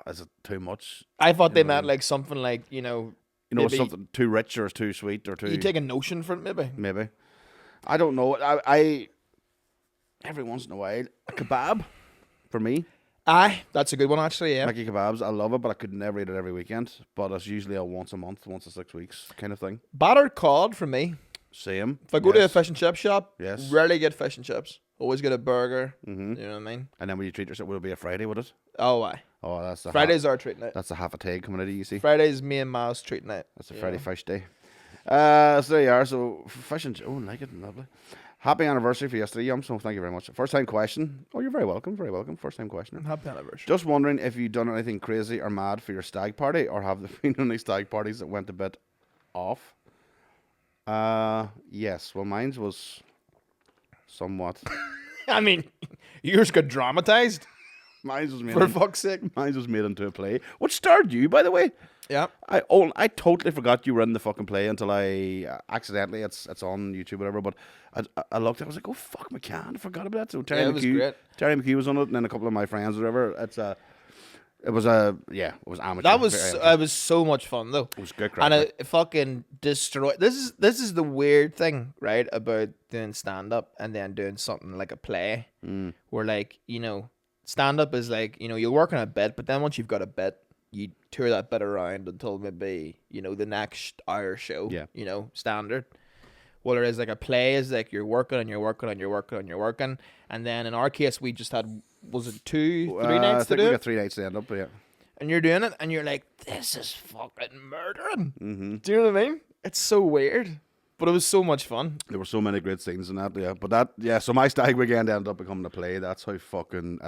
is it too much? I thought they You know what I meant mean? like something like, you know, You know, it's maybe something too rich or it's too sweet or too. you take a notion for it maybe. Maybe. I don't know. I every once in a while a kebab for me. Aye, that's a good one actually, yeah. Mackie kebabs, I love it, but I could never eat it every weekend. But it's usually a once a month, once a 6 weeks kind of thing. Battered cod for me. Same. If I go to a Yes. fish and chip shop, Yes. rarely get fish and chips. Always get a burger. Mhm. You know what I mean? And then when you treat yourself, will it be a Friday, would it? Oh, aye. Oh, that's the Friday's our treat night. that's a half a tag coming out of you, see. Friday's me and Miles treat night. That's a you Friday know. fish day. So there you are. So fish and like it, lovely. Happy anniversary for yesterday, Yum. So thank you very much. First time question. Oh, you're very welcome. Very welcome. First time questioner. Happy anniversary. Just wondering if you've done anything crazy or mad for your stag party, or have there been any stag parties that went a bit off? Yes. Well, mine was somewhat. I mean, yours got dramatized, Mine was made. for fuck's sake. Mine was made into a play, which starred you, by the way. Yeah. I totally forgot you were in the fucking play until I accidentally it's on YouTube whatever. But I looked, I was like, oh fuck, McCann, I forgot about that. So Terry Yeah, it was great. Terry McHugh was on it, and then a couple of my friends, whatever. It was amateur. That was very amateur. it was so much fun though. It was good crack. And it fucking destroyed. This is the weird thing, right, about doing stand up and then doing something like a play, where like, you know, stand up is like, you know, you'll work on a bit, but then once you've got a bit, you tour that bit around until maybe, you know, the next hour show. Yeah. You know, standard. Whereas like a play is like you're working and you're working and you're working and you're working, and then in our case we just had, was it 2-3 I nights to think do we it? got 3 nights to end up, but yeah. And you're doing it, and you're like, this is fucking murdering. Mm-hmm. Do you know what I mean? It's so weird, but it was so much fun. There were so many great scenes in that, yeah. But that, yeah. So my stag weekend ended up becoming a play. That's how fucking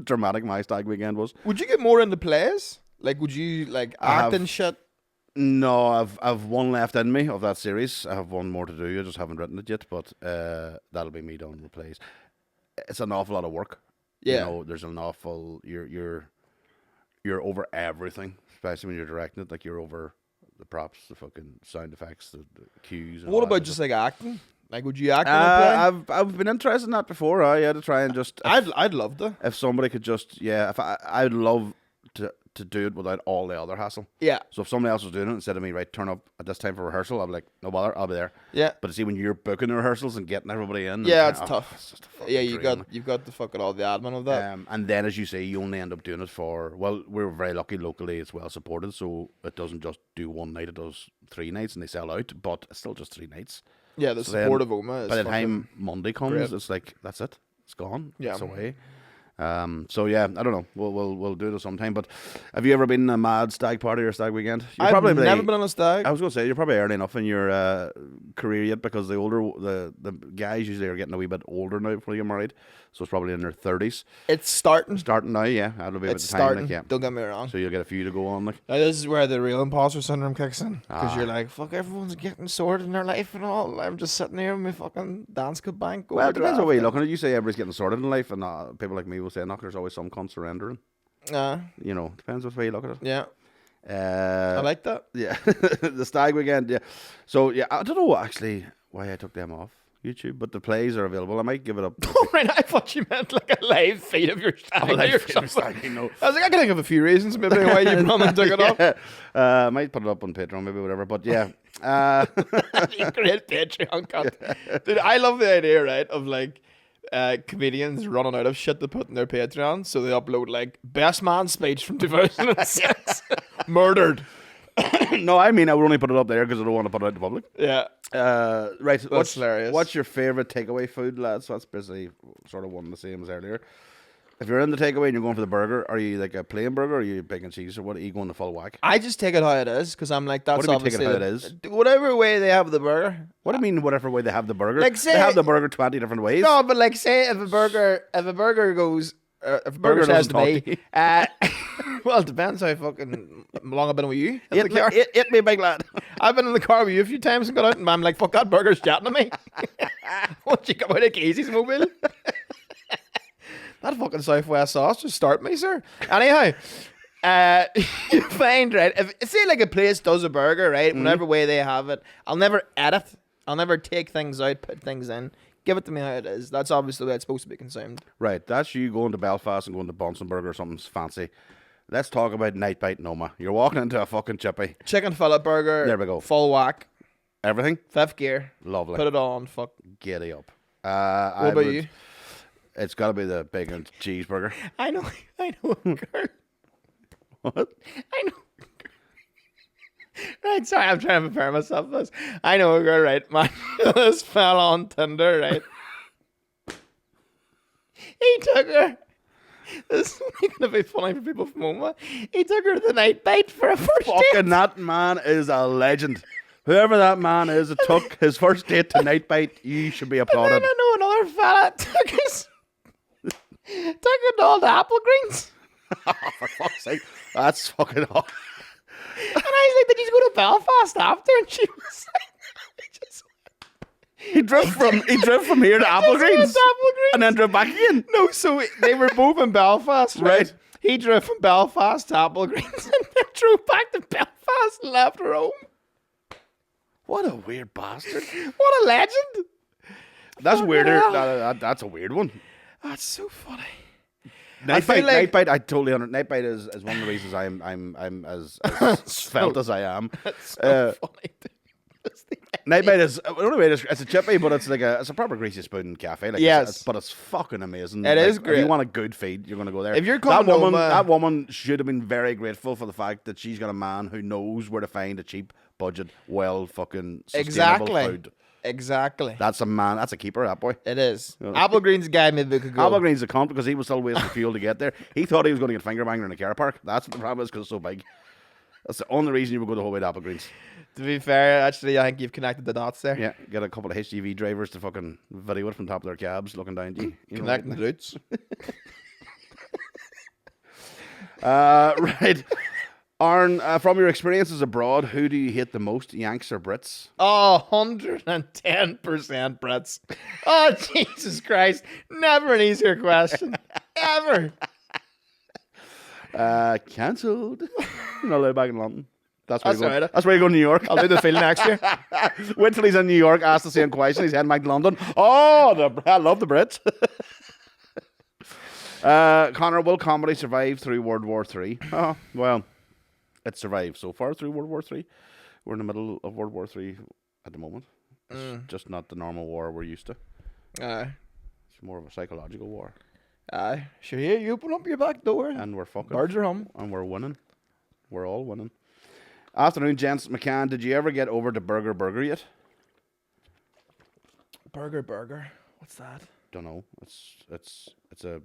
dramatic my stag weekend was. Would you get more into plays? Like, would you like act and shit? No, I've one left in me of that series. I have one more to do. I just haven't written it yet, but that'll be me done with plays. It's an awful lot of work. Yeah. You know, there's an awful you're you're over everything, especially when you're directing it. Like you're over the props, the fucking sound effects, the cues. And What all about that just stuff. like acting? Like, would you act in a play? I've been interested in that before. Yeah, to try and just I'd love to. if somebody could just if I'd love to do it without all the other hassle. Yeah, So if somebody else was doing it instead of me, right, turn up at this time for rehearsal, I'd be like, no bother, I'll be there. yeah, But see, when you're booking the rehearsals and getting everybody in, yeah. and, It's tough. it's just a fucking Yeah, drain. you've got the fucking all the admin of that. And then, as you say, you only end up doing it for, well, we're very lucky locally, it's well supported, so it doesn't just do one night, it does 3 nights and they sell out, but it's still just 3 nights. Yeah, the So then, support of Oma is By the fucking time Monday comes, great. it's like, that's it, it's gone, Yeah. it's away. So yeah, I don't know. We'll do it sometime. But have you ever been in a mad stag party or stag weekend? You're I've probably never been on a stag. I was gonna say you're probably early enough in your career yet because the guys usually are getting a wee bit older now before they get married, so it's probably in their 30s. It's starting. Starting now, yeah. That'll be about It's the time, starting. like, yeah. Don't get me wrong. So you'll get a few to go on, like. Now, this is where the real imposter syndrome kicks in. Because Ah. you're like, fuck, everyone's getting sorted in their life and all. I'm just sitting here with my fucking Danske Bank. Well, it depends on what you're overdraft. looking at. You say everybody's getting sorted in life, and people like me will say, "Knock, there's always some cunt surrendering." You know, depends which way you look at it. Yeah, I like that. Yeah, the stag weekend. Yeah, so yeah, I don't know actually why I took them off YouTube, but the plays are available. I might give it up. Oh, right, I thought you meant like a live feed of your stag live or feed of something. stag, you know. I was like, I can think of a few reasons maybe why you probably took it off. I might put it up on Patreon, maybe whatever. But yeah, Great Patreon content. Dude, I love the idea, right, of like comedians running out of shit to put in their Patreon, so they upload like best man speech from 2006, murdered. no, I mean I would only put it up there because I don't want to put it out to public. Yeah, Right, that's hilarious. What's your favorite takeaway food, lads? So that's basically sort of one and the same as earlier. If you're in the takeaway and you're going for the burger, are you like a plain burger or are you bacon cheese or what? Are you going the full whack? I just take it how it is because I'm like, that's What do you mean take obviously it how it is? whatever way they have the burger. What do you mean, whatever way they have the burger? Like, they say- have the burger 20 different ways. No, but like, say if a burger goes, if a burger Burger says to doesn't me, talk well, it depends how fucking long I've been with you. in the car. Eat me, big lad. I've been in the car with you a few times and got out, and I'm like, fuck, that burger's chatting to me. Once you come out of Casey's mobile. That fucking Southwest sauce just start me, sir. Anyhow, you find, right, if say like a place does a burger, right, whatever way they have it, I'll never edit. I'll never take things out, put things in. Give it to me how it is. That's obviously the way it's supposed to be consumed. Right, that's you going to Belfast and going to Bunsen Burger or something fancy. Let's talk about Night Bite Noma. You're walking into a fucking chippy. Chicken fillet burger. There we go. Full whack. Everything? 5th gear. Lovely. Put it on. Fuck. Giddy up. What about you? It's got to be the bacon cheeseburger. I know a girl. What? I know. Right, sorry, I'm trying to prepare myself for this. I know a girl, right? Man, this fell on Tinder, right? He took her. This is only going to be funny for people from Oma. He took her to the night bite for a first date. Fucking that man is a legend. Whoever that man is that took his first date to Night Bite, you should be And then applauded. I know another fella took it to all the apple greens. For fuck's sake. That's fucking hot. And I was like, did you go to Belfast after? And she was like, just He drove from here to Apple went to Greens Apple Greens. and then drove back again. No, so they were both in Belfast, right? Right. He drove from Belfast to Apple Greens and then drove back to Belfast and left her home. What a weird bastard. What a legend. That's Fucking weirder. hell. That's a weird one. That's so funny. Night feel Bite, like- Night Bite, I totally understand. Night Bite is one of the reasons I'm as felt as I am. That's so funny, dude. That's the Night Bite is the only way it's a chippy, but it's like it's a proper greasy spoon cafe. Like Yes. but it's fucking amazing. It Like, is If great. you want a good feed, you're gonna go there. If you're coming that woman, home, that woman should have been very grateful for the fact that she's got a man who knows where to find a cheap budget, well fucking sustainable Exactly. food. Exactly. That's a man. That's a keeper. That boy. It is. Apple Greens guy maybe could go. Apple Green's a cunt because he was still wasting fuel to get there. He thought he was going to get finger banger in a car park. That's what the problem is because it's so big. That's the only reason you would go the whole way to Apple Greens. To be fair, actually, I think you've connected the dots there. Yeah, get a couple of HGV drivers to fucking video it from top of their cabs looking down to you. You know, Connecting the roots. right. Aaron, from your experiences abroad, who do you hate the most, Yanks or Brits? Oh, 110% Brits. Oh, Jesus Christ. Never an easier question. Ever. Cancelled. No, they're back in London. That's where That's you go. alright. That's where you go to New York. I'll do the field next year. Wait till he's in New York, ask the same question. He's heading back to London. Oh, I love the Brits. Connor, will comedy survive through World War III? Oh, well, it survived so far through World War III. We're in the middle of World War III at the moment. It's just not the normal war we're used to. Aye. It's more of a psychological war. Aye. Sure, yeah, you open up your back door. And we're fucking. Birds are humming. And we're winning. We're all winning. Afternoon, gents. McCann, did you ever get over to Burger yet? Burger. What's that? Don't know. It's a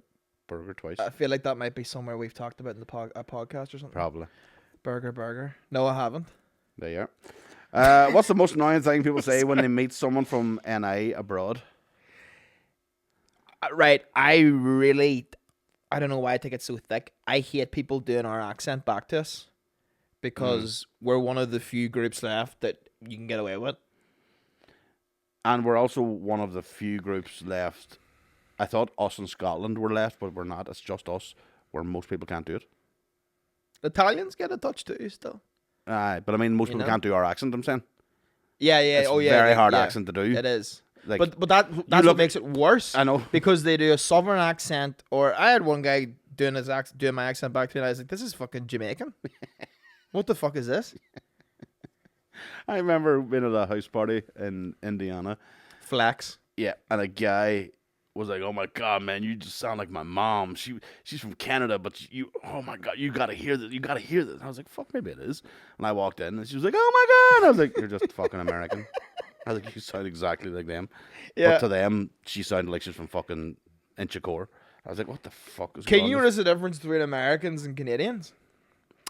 burger twice. I feel like that might be somewhere we've talked about in the a podcast or something. Probably. Burger. No, I haven't. There you are. What's the most annoying thing people say when they meet someone from NI abroad? Right. I don't know why I think it's so thick. I hate people doing our accent back to us because we're one of the few groups left that you can get away with. And we're also one of the few groups left. I thought us in Scotland were left, but we're not. It's just us, where most people can't do it. Italians get a touch too, still. Aye, but I mean, most people can't do our accent, I'm saying. Yeah. It's very hard accent to do. It is. Like, but that's what makes it worse. I know. Because they do a southern accent, or I had one guy doing my accent back to me, and I was like, this is fucking Jamaican. What the fuck is this? I remember being at a house party in Indiana. Flex. Yeah, and a guy was like, "Oh my god, man, you just sound like my mom. She's from Canada, but oh my god, you gotta hear this. You gotta hear this." And I was like, "Fuck, maybe it is." And I walked in, and she was like, "Oh my god!" I was like, "You're just fucking American." I was like, "You sound exactly like them." Yeah. But to them, she sounded like she's from fucking Inchicore. I was like, "What the fuck is?" Can going you on? notice the difference between Americans and Canadians?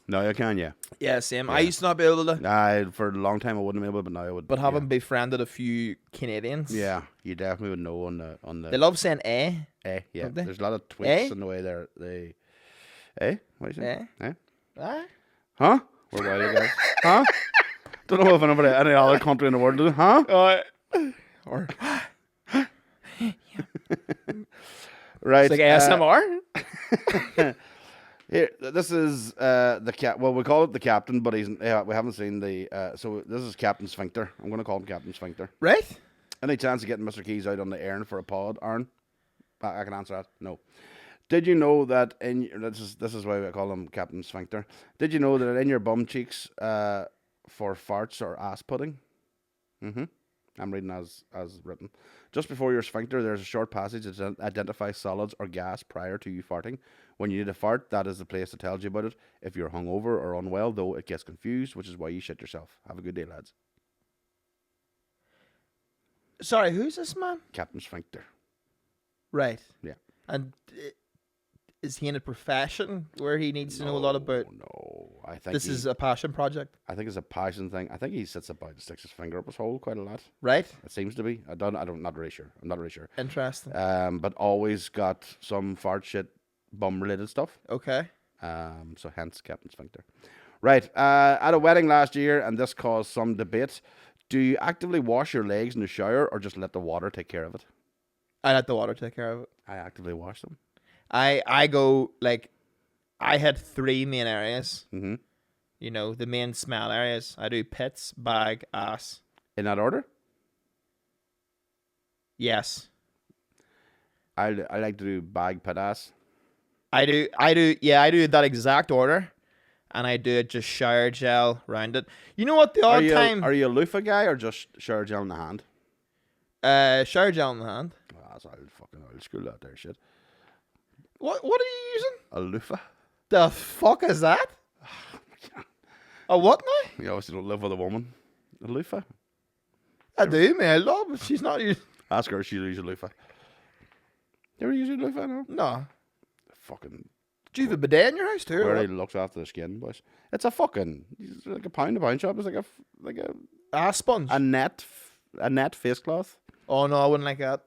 No, I can, yeah. Yeah, same. I used to not be able to. For a long time I wouldn't be able, but now I would. But having befriended a few Canadians. Yeah, you definitely would know on the. They love saying eh. Yeah. don't they? There's a lot of tweaks in the way they. What do you say? Aye. Huh? We're wild guys. Huh? Don't know if any other country in the world does it. Huh? Or Right. it's like ASMR. Here, this is the cap. Well, we call it the captain, but we haven't seen the. So this is Captain Sphincter. I'm going to call him Captain Sphincter. Right? Any chance of getting Mr. Keys out on the air for a pod, Aaron? I can answer that. No. Did you know that this is why we call him Captain Sphincter? Did you know that in your bum cheeks for farts or ass pudding? I'm reading as written. Just before your sphincter, there's a short passage that identifies solids or gas prior to you farting. When you need a fart, that is the place that tells you about it. If you're hungover or unwell, though, it gets confused, which is why you shit yourself. Have a good day, lads. Sorry, who's this man? Captain Sphincter. Right. Yeah. And is he in a profession where he needs to know a lot about? No, I think This is a passion project, I think it's a passion thing. I think he sits about and sticks his finger up his hole quite a lot. right? It seems to be. Not really sure. I'm not really sure. Interesting. But always got some fart shit, bum related stuff. Okay. So hence Captain Sphincter. Right. At a wedding last year, and this caused some debate. Do you actively wash your legs in the shower, or just let the water take care of it? I let the water take care of it. I actively wash them. I go like, I had 3 main areas. Mm-hmm. You know, the main smell areas. I do pits, bag, ass. In that order? Yes. I like to do bag, pit, ass. I do that exact order, and I do it just shower gel round it. You know what? The odd time. Are you a loofah guy or just shower gel in the hand? Shower gel in the hand. Oh, that's fucking old school out there, shit. What are you using? A loofah? The fuck is that? A what now? You obviously don't live with a woman. A loofah? I do, man. Love, but she's not using. Ask her if she uses a loofah. You ever use a loofah? No. No. Fucking. Do you have a bidet in your house too? or Where he what? looks after the skin, boys. It's a fucking. It's like a pound shop. It's like Ah, sponge. a net face cloth. Oh no, I wouldn't like that.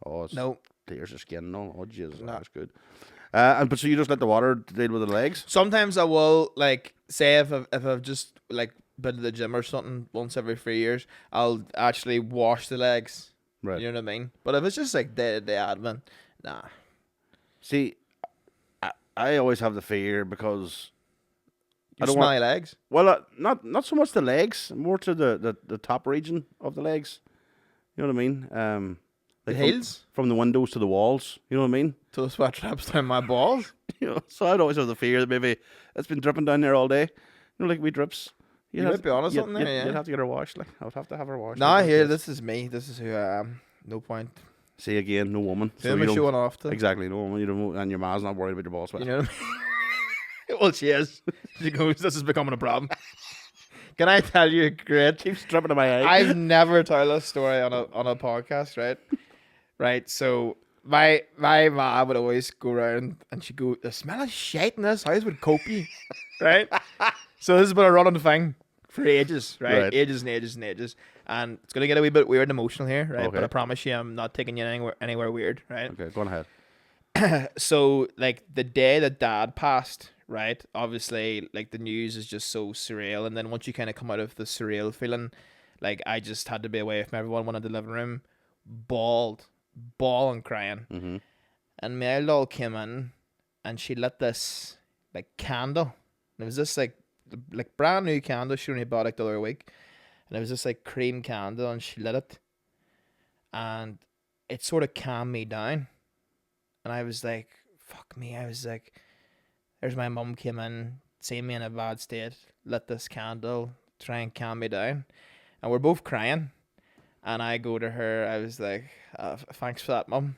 Oh, it's No. clears the skin. No, oh Jesus, No. that's good. But so you just let the water deal with the legs? Sometimes I will like say if I've just like been to the gym or something once every 3 years, I'll actually wash the legs. Right. You know what I mean? But if it's just like day-to-day admin, nah. See, I always have the fear because I Your don't want. smelly legs. Well, not so much the legs, more to the top region of the legs. You know what I mean? The Like heels. from the windows to the walls. You know what I mean? To the sweat traps down my balls. You know, so I'd always have the fear that maybe it's been dripping down there all day. You know, like we drips. You might be honest you'd, something there, you'd yeah. have to get her washed. Like I would have to have her washed. Nah, like, here, yes. this is me. This is who I am. No point. See again, no woman. Who am I you don't- showing off to? Exactly, no woman. You don't, and your ma's not worried about your ball sweat. You know what I mean? Well, she is. She goes, this is becoming a problem. Can I tell you a great? Keeps dripping in my eye. I've never told this story on a podcast, right? Right. So my mom would always go around and she'd go, the smell of shit in this house would cope you. Right? So this has been a running thing for ages, right? Ages and ages and ages. And it's gonna get a wee bit weird and emotional here, right? Okay. But I promise you I'm not taking you anywhere weird, right? Okay, go on ahead. So like the day that dad passed, right? Obviously, like the news is just so surreal, and then once you kind of come out of the surreal feeling, like I just had to be away from everyone. Went into the living room, bawling, crying, Mm-hmm. and my old doll came in, and she lit this like candle. And it was this like brand new candle. She only bought it the other week, and it was this like cream candle, and she lit it, and it sort of calmed me down. And I was like, fuck me. I was like, there's my mum came in, seen me in a bad state, lit this candle, try and calm me down. And we're both crying. And I go to her, I was like, thanks for that, mum.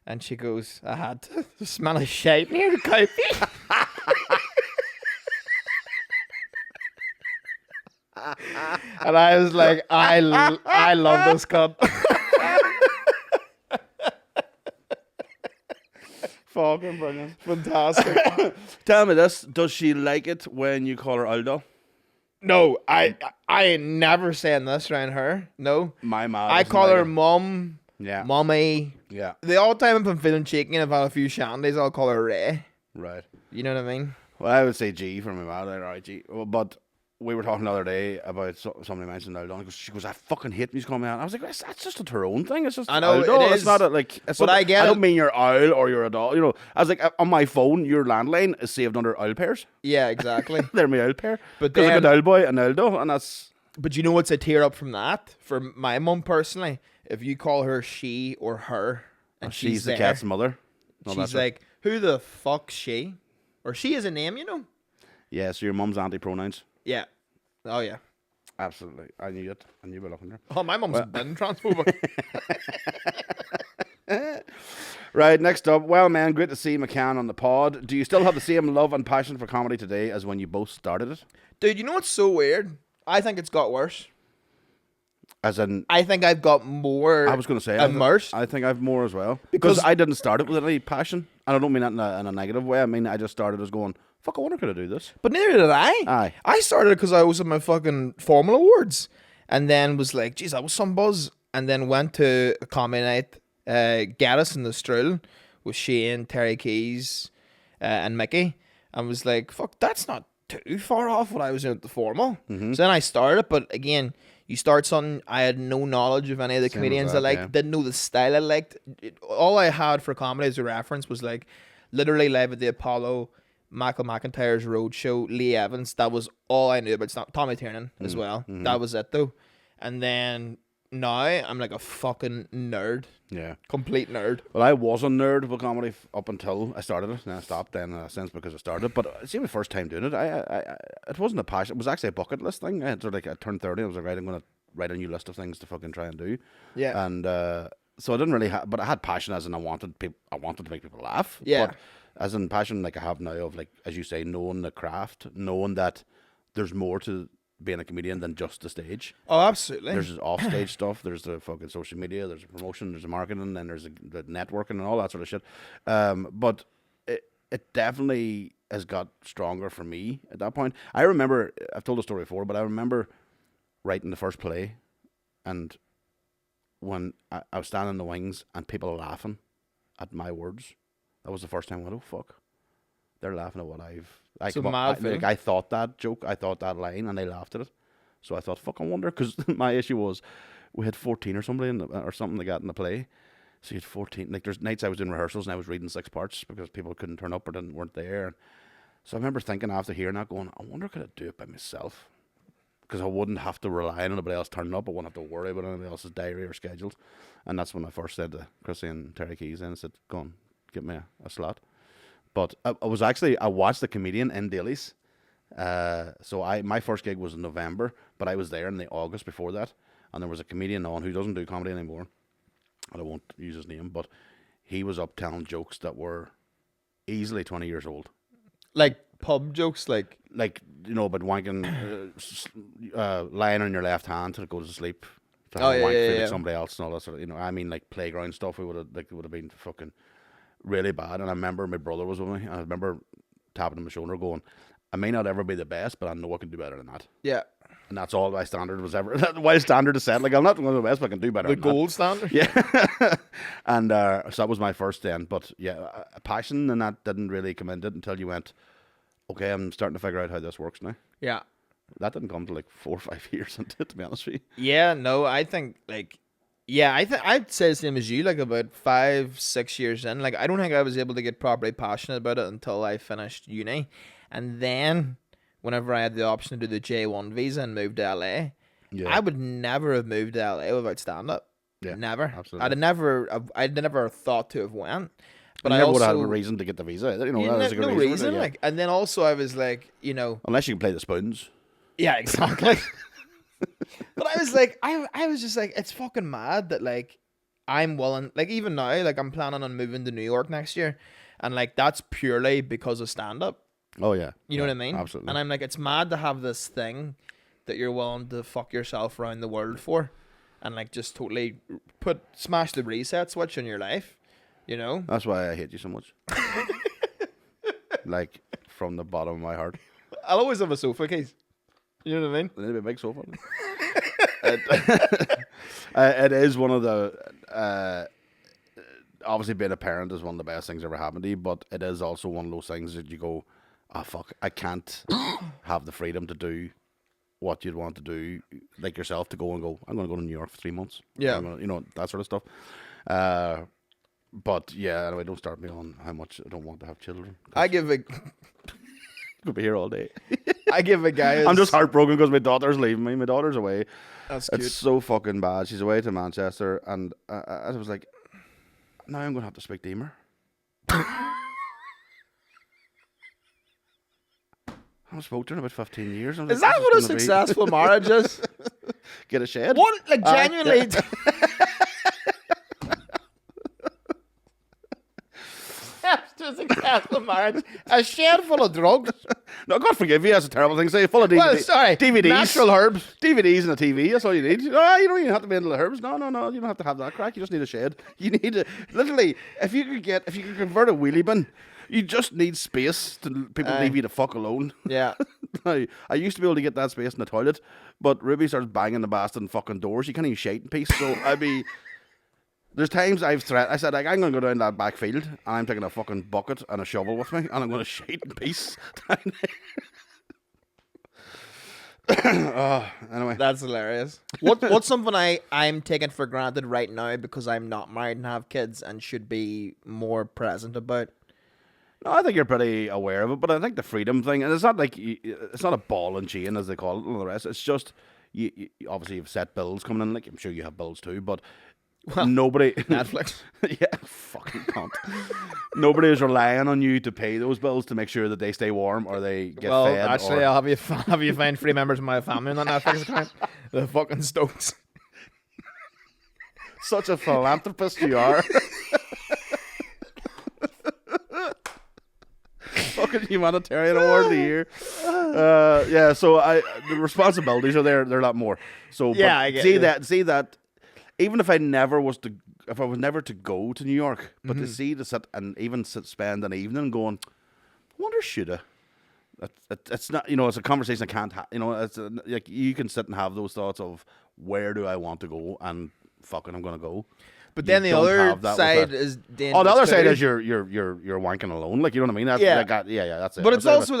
And she goes, I had to. The smell of shite near the copy. And I was like, I love this cunt. Fucking brilliant. Fantastic. Tell me this: does she like it when you call her Aldo? No, I ain't never saying this around her. No. My mom. I call her mum, Yeah. mummy. Yeah. The odd time if I'm feeling cheeky and I've had a few shandies, I'll call her Ray. Right. You know what I mean? Well, I would say G for my mom. All right, G. Well, but we were talking the other day about somebody mentioned Aldo. She goes, I fucking hate music coming out. I was like, that's just a her own thing. It's just I know, Aldo. it It's is. not a, like. It's But not, I get I don't it. mean you're owl or you're a doll. You know, I was like, on my phone, your landline is saved under owl pairs. Yeah, exactly. They're my owl pair. But Because I then- got Owl Boy and Aldo, and that's. But you know what's a tear up from that? For my mum personally, if you call her she or her, and She's the there, cat's mother. No, she's that's right. like, who the fuck's she? Or she is a name, you know? Yeah, so your mum's anti-pronouns. Yeah. Oh, yeah. Absolutely. I knew it. I knew by looking at her. Oh, my mum's been transphobic. Right, next up. Well, man, great to see McCann on the pod. Do you still have the same love and passion for comedy today as when you both started it? Dude, you know what's so weird? I think it's got worse. As in, I think I've got more I was going to say, immersed. I think I've more as well. Because I didn't start it with any passion. And I don't mean that in a negative way. I mean, I just started as going, fuck, I wonder could I do this? But neither did I. Aye. I started because I was at my fucking formal awards. And then was like, geez, that was some buzz. And then went to a comedy night, Gaddis in the Stroll with Shane, Terry Keys, and Mickey. And was like, fuck, that's not too far off what I was doing at the formal. Mm-hmm. So then I started, but again, you start something, I had no knowledge of any of the Same comedians as I that, liked, yeah. didn't know the style I liked. All I had for comedy as a reference was like literally live at the Apollo, Michael McIntyre's Roadshow, Lee Evans. That was all I knew about. Tommy Tiernan as well. Mm-hmm. That was it though. And then now I'm like a fucking nerd, Yeah. complete nerd. Well, I was a nerd with comedy up until I started it. Then I stopped then, in a sense, because I started. But see, my first time doing it, I it wasn't a passion. It was actually a bucket list thing. I had sort of like, I turned 30. I was like, right, I'm going to write a new list of things to fucking try and do. Yeah. And so I didn't really have, but I had passion as in I wanted to make people laugh. Yeah. But as in passion like I have now of, like, as you say, knowing the craft, knowing that there's more to being a comedian than just the stage. Oh, absolutely. There's off-stage stuff. There's the fucking social media. There's the promotion. There's the marketing. And there's the networking and all that sort of shit. But it definitely has got stronger for me at that point. I remember, I've told the story before, but I remember writing the first play, and when I was standing in the wings and people laughing at my words, that was the first time I went, oh fuck, they're laughing at what It's a mad feeling. like I thought that joke, I thought that line, and they laughed at it. So I thought, fuck, I wonder, because my issue was we had 14 or somebody or something like that in the play. So you had 14. Like there's nights I was doing rehearsals and I was reading 6 parts because people couldn't turn up or weren't there. So I remember thinking after hearing that, going, I wonder could I do it by myself? Because I wouldn't have to rely on anybody else turning up. I wouldn't have to worry about anybody else's diary or schedules. And that's when I first said to Chrissy and Terry Keys, and I said, go on, get me a slot. But I watched the comedian in Dailies. So my first gig was in November, but I was there in the August before that. And there was a comedian on who doesn't do comedy anymore. And I won't use his name, but he was up telling jokes that were easily 20 years old. Like pub jokes, like about wanking, lying on your left hand to go to sleep, to Oh, have yeah, wank yeah, feel yeah. like somebody else and all that sort of, I mean, like playground stuff. It would have been fucking really bad. And I remember my brother was with me, and I remember tapping on my shoulder, going, "I may not ever be the best, but I know I can do better than that." yeah, And that's all my standard was ever. My standard is set. Like I'm not one of the best, but I can do better. the than that. gold standard. Yeah. And so that was my first then. But yeah, a passion and that didn't really come into it until you went, okay, I'm starting to figure out how this works now. Yeah, That didn't come to like 4 or 5 years into it, to be honest with you. yeah. No, I think I'd say the same as you. Like about 5-6 years in, like I don't think I was able to get properly passionate about it until I finished uni, and then whenever I had the option to do the J1 visa and move to LA, Yeah. I would never have moved to LA without stand up. Yeah, Never. absolutely. I'd never thought to have went. But you I never also would have had a reason to get the visa. That is a good no reason. reason. Yeah. Like, and then also I was like, Unless you can play the spoons. yeah, exactly. But I was like, I was just like, it's fucking mad that like I'm willing, like even now, like I'm planning on moving to New York next year, and like that's purely because of stand up. Oh yeah. You know what I mean? Absolutely. And I'm like, it's mad to have this thing that you're willing to fuck yourself around the world for, and like just totally smash the reset switch in your life. You know? That's why I hate you so much. Like from the bottom of my heart. I'll always have a sofa case. You know what I mean? A little bit big sofa. It is one of the obviously being a parent is one of the best things ever happened to you, but it is also one of those things that you go, oh fuck, I can't have the freedom to do what you'd want to do, like yourself, to go, I'm going to go to New York for 3 months. Yeah. That sort of stuff. But yeah, anyway, don't start me on how much I don't want to have children. I give a Could be here all day. I give a guy. I'm just heartbroken because my daughter's leaving me. My daughter's away. That's It's cute. so fucking bad. She's away to Manchester, and I was like, now I'm going to have to speak to Emer. I haven't spoken to her in about 15 years. I was Is like, that this what a gonna be- successful marriage is? Get a shed? What? Like genuinely? That's a successful marriage. A shed full of drugs. No, God forgive you. That's a terrible thing to say. Full of DVDs. Well, sorry. DVDs. Natural herbs. DVDs and a TV. That's all you need. No, you don't even have to be into the herbs. No. You don't have to have that crack. You just need a shed. You need to literally. If you could convert a wheelie bin, you just need space to people Aye. leave you the fuck alone. Yeah. I used to be able to get that space in the toilet, but Ruby starts banging the bastard fucking doors. You can't even shite in peace. So there's times I said, like, I'm going to go down that back field, and I'm taking a fucking bucket and a shovel with me, and I'm going to shite in peace. Anyway. That's hilarious. What's something I'm taking for granted right now because I'm not married and have kids and should be more present about? No, I think you're pretty aware of it, but I think the freedom thing, and it's not like it's not a ball and chain as they call it and all the rest. It's just you obviously you've set bills coming in. Like I'm sure you have bills too, but nobody Netflix. yeah, fucking cunt. Nobody is relying on you to pay those bills to make sure that they stay warm or they get Well, fed. actually, or... I'll have you find 3 members of my family on that Netflix account. The fucking Stokes. Such a philanthropist you are. Fucking humanitarian award of the year. Yeah, so the responsibilities are there. They're a lot more. So Yeah, but I get see that. Even if I was never to go to New York, but to sit and even spend an evening going, I wonder should I? It's not, it's a conversation I can't have. It's like you can sit and have those thoughts of where do I want to go and fucking I'm gonna go. But then the don't other have that with side that. is dangerous. Oh, the other side too. is you're wanking alone. Like, you know what I mean? That's, Yeah. yeah, that's it. But it's That's it. also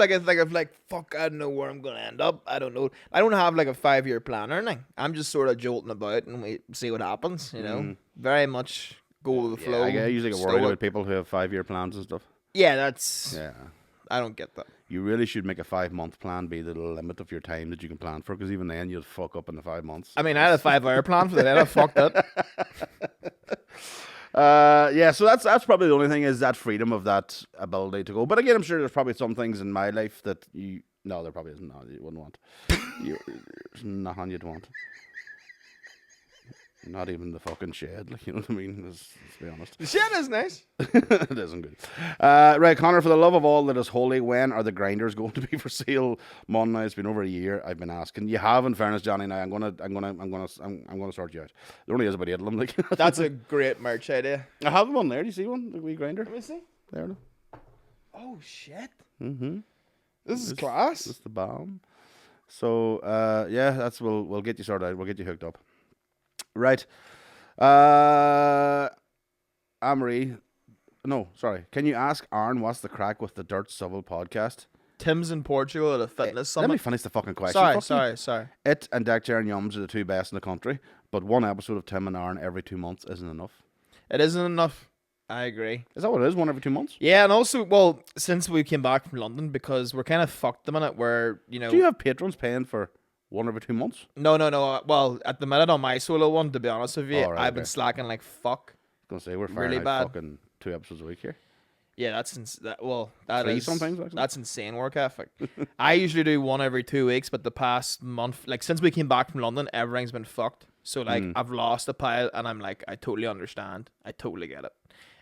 like fuck, I don't know where I'm gonna end up. I don't know. I don't have like a 5-year plan or anything. I'm just sort of jolting about and we see what happens. Very much go with the flow. I usually get worried stoic. about people who have 5-year plans and stuff. Yeah, that's. Yeah. I don't get that. You really should make a 5-month plan be the limit of your time that you can plan for, because even then you'll fuck up in the 5 months. I mean, I had a 5-hour plan for the day. I fucked it. Yeah, so that's probably the only thing, is that freedom of that ability to go. But again, I'm sure there's probably some things in my life that no, there probably isn't. No, you wouldn't want. There's nothing you'd want. Not even the fucking shed, like, you know what I mean? Let's be honest. The shed is nice. It isn't good. Right, Connor, for the love of all that is holy, when are the grinders going to be for sale? Mon, now it's been over a year. I've been asking. You have, in fairness, Johnny. Now I'm gonna sort you out. There only is about 8 of them. Like, That's a great merch idea. I have one there. Do you see one? The wee grinder. Let me see. There. Oh shit! Mm-hmm. This is class. This is the bomb. So yeah, we'll get you sorted out. We'll get you hooked up. Right. Anne-Marie. No, sorry. Can you ask Aaron what's the crack with the Dirt Civil podcast? Tim's in Portugal at a fitness Let me summit. finish the fucking question. Sorry. It and Deck Chair and Yums are the two best in the country, but one episode of Tim and Aaron every 2 months isn't enough. It isn't enough. I agree. Is that what it is? One every 2 months? Yeah, and also, well, since we came back from London, because we're kind of fucked the minute where, you know... Do you have patrons paying for one every 2 months? No. Well, at the minute on my solo one, to be honest with you, Oh, right, I've been okay. slacking like fuck. I was going to say, we're Really firing out bad. fucking 2 episodes a week here. Yeah, that 3 is sometimes, actually. that's insane work ethic. I usually do one every 2 weeks, but the past month, like since we came back from London, everything's been fucked. So like I've lost a pile, and I'm like, I totally understand. I totally get it.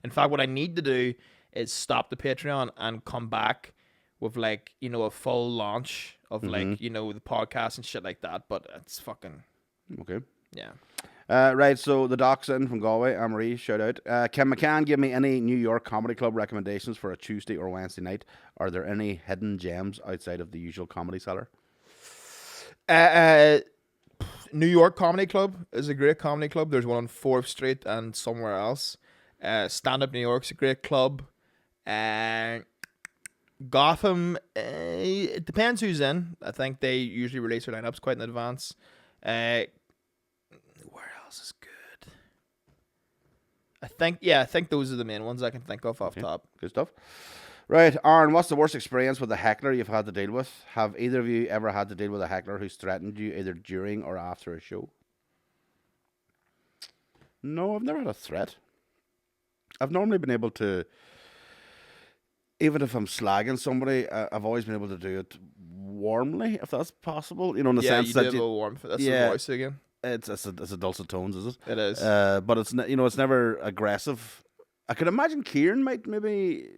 In fact, what I need to do is stop the Patreon and come back with like, you know, a full launch of like, you know, the podcast and shit like that. But it's fucking Okay. yeah. Right, so the doc's in from Galway. Anne-Marie, shout out. Can McCann give me any New York comedy club recommendations for a Tuesday or Wednesday night? Are there any hidden gems outside of the usual comedy cellar? New York Comedy Club is a great comedy club. There's one on 4th Street and somewhere else. Stand Up New York's a great club. Gotham, it depends who's in. I think they usually release their lineups quite in advance. Where else is good? I think those are the main ones I can think of off top. Good stuff. Right, Aaron, what's the worst experience with a heckler you've had to deal with? Have either of you ever had to deal with a heckler who's threatened you either during or after a show? No, I've never had a threat. I've normally been able to, even if I'm slagging somebody, I've always been able to do it warmly, if that's possible. You know, in the sense you that do have a warmth. That's yeah. the voice again. It's a dulcet tones, is it? It is. But it's it's never aggressive. I could imagine Kieran might maybe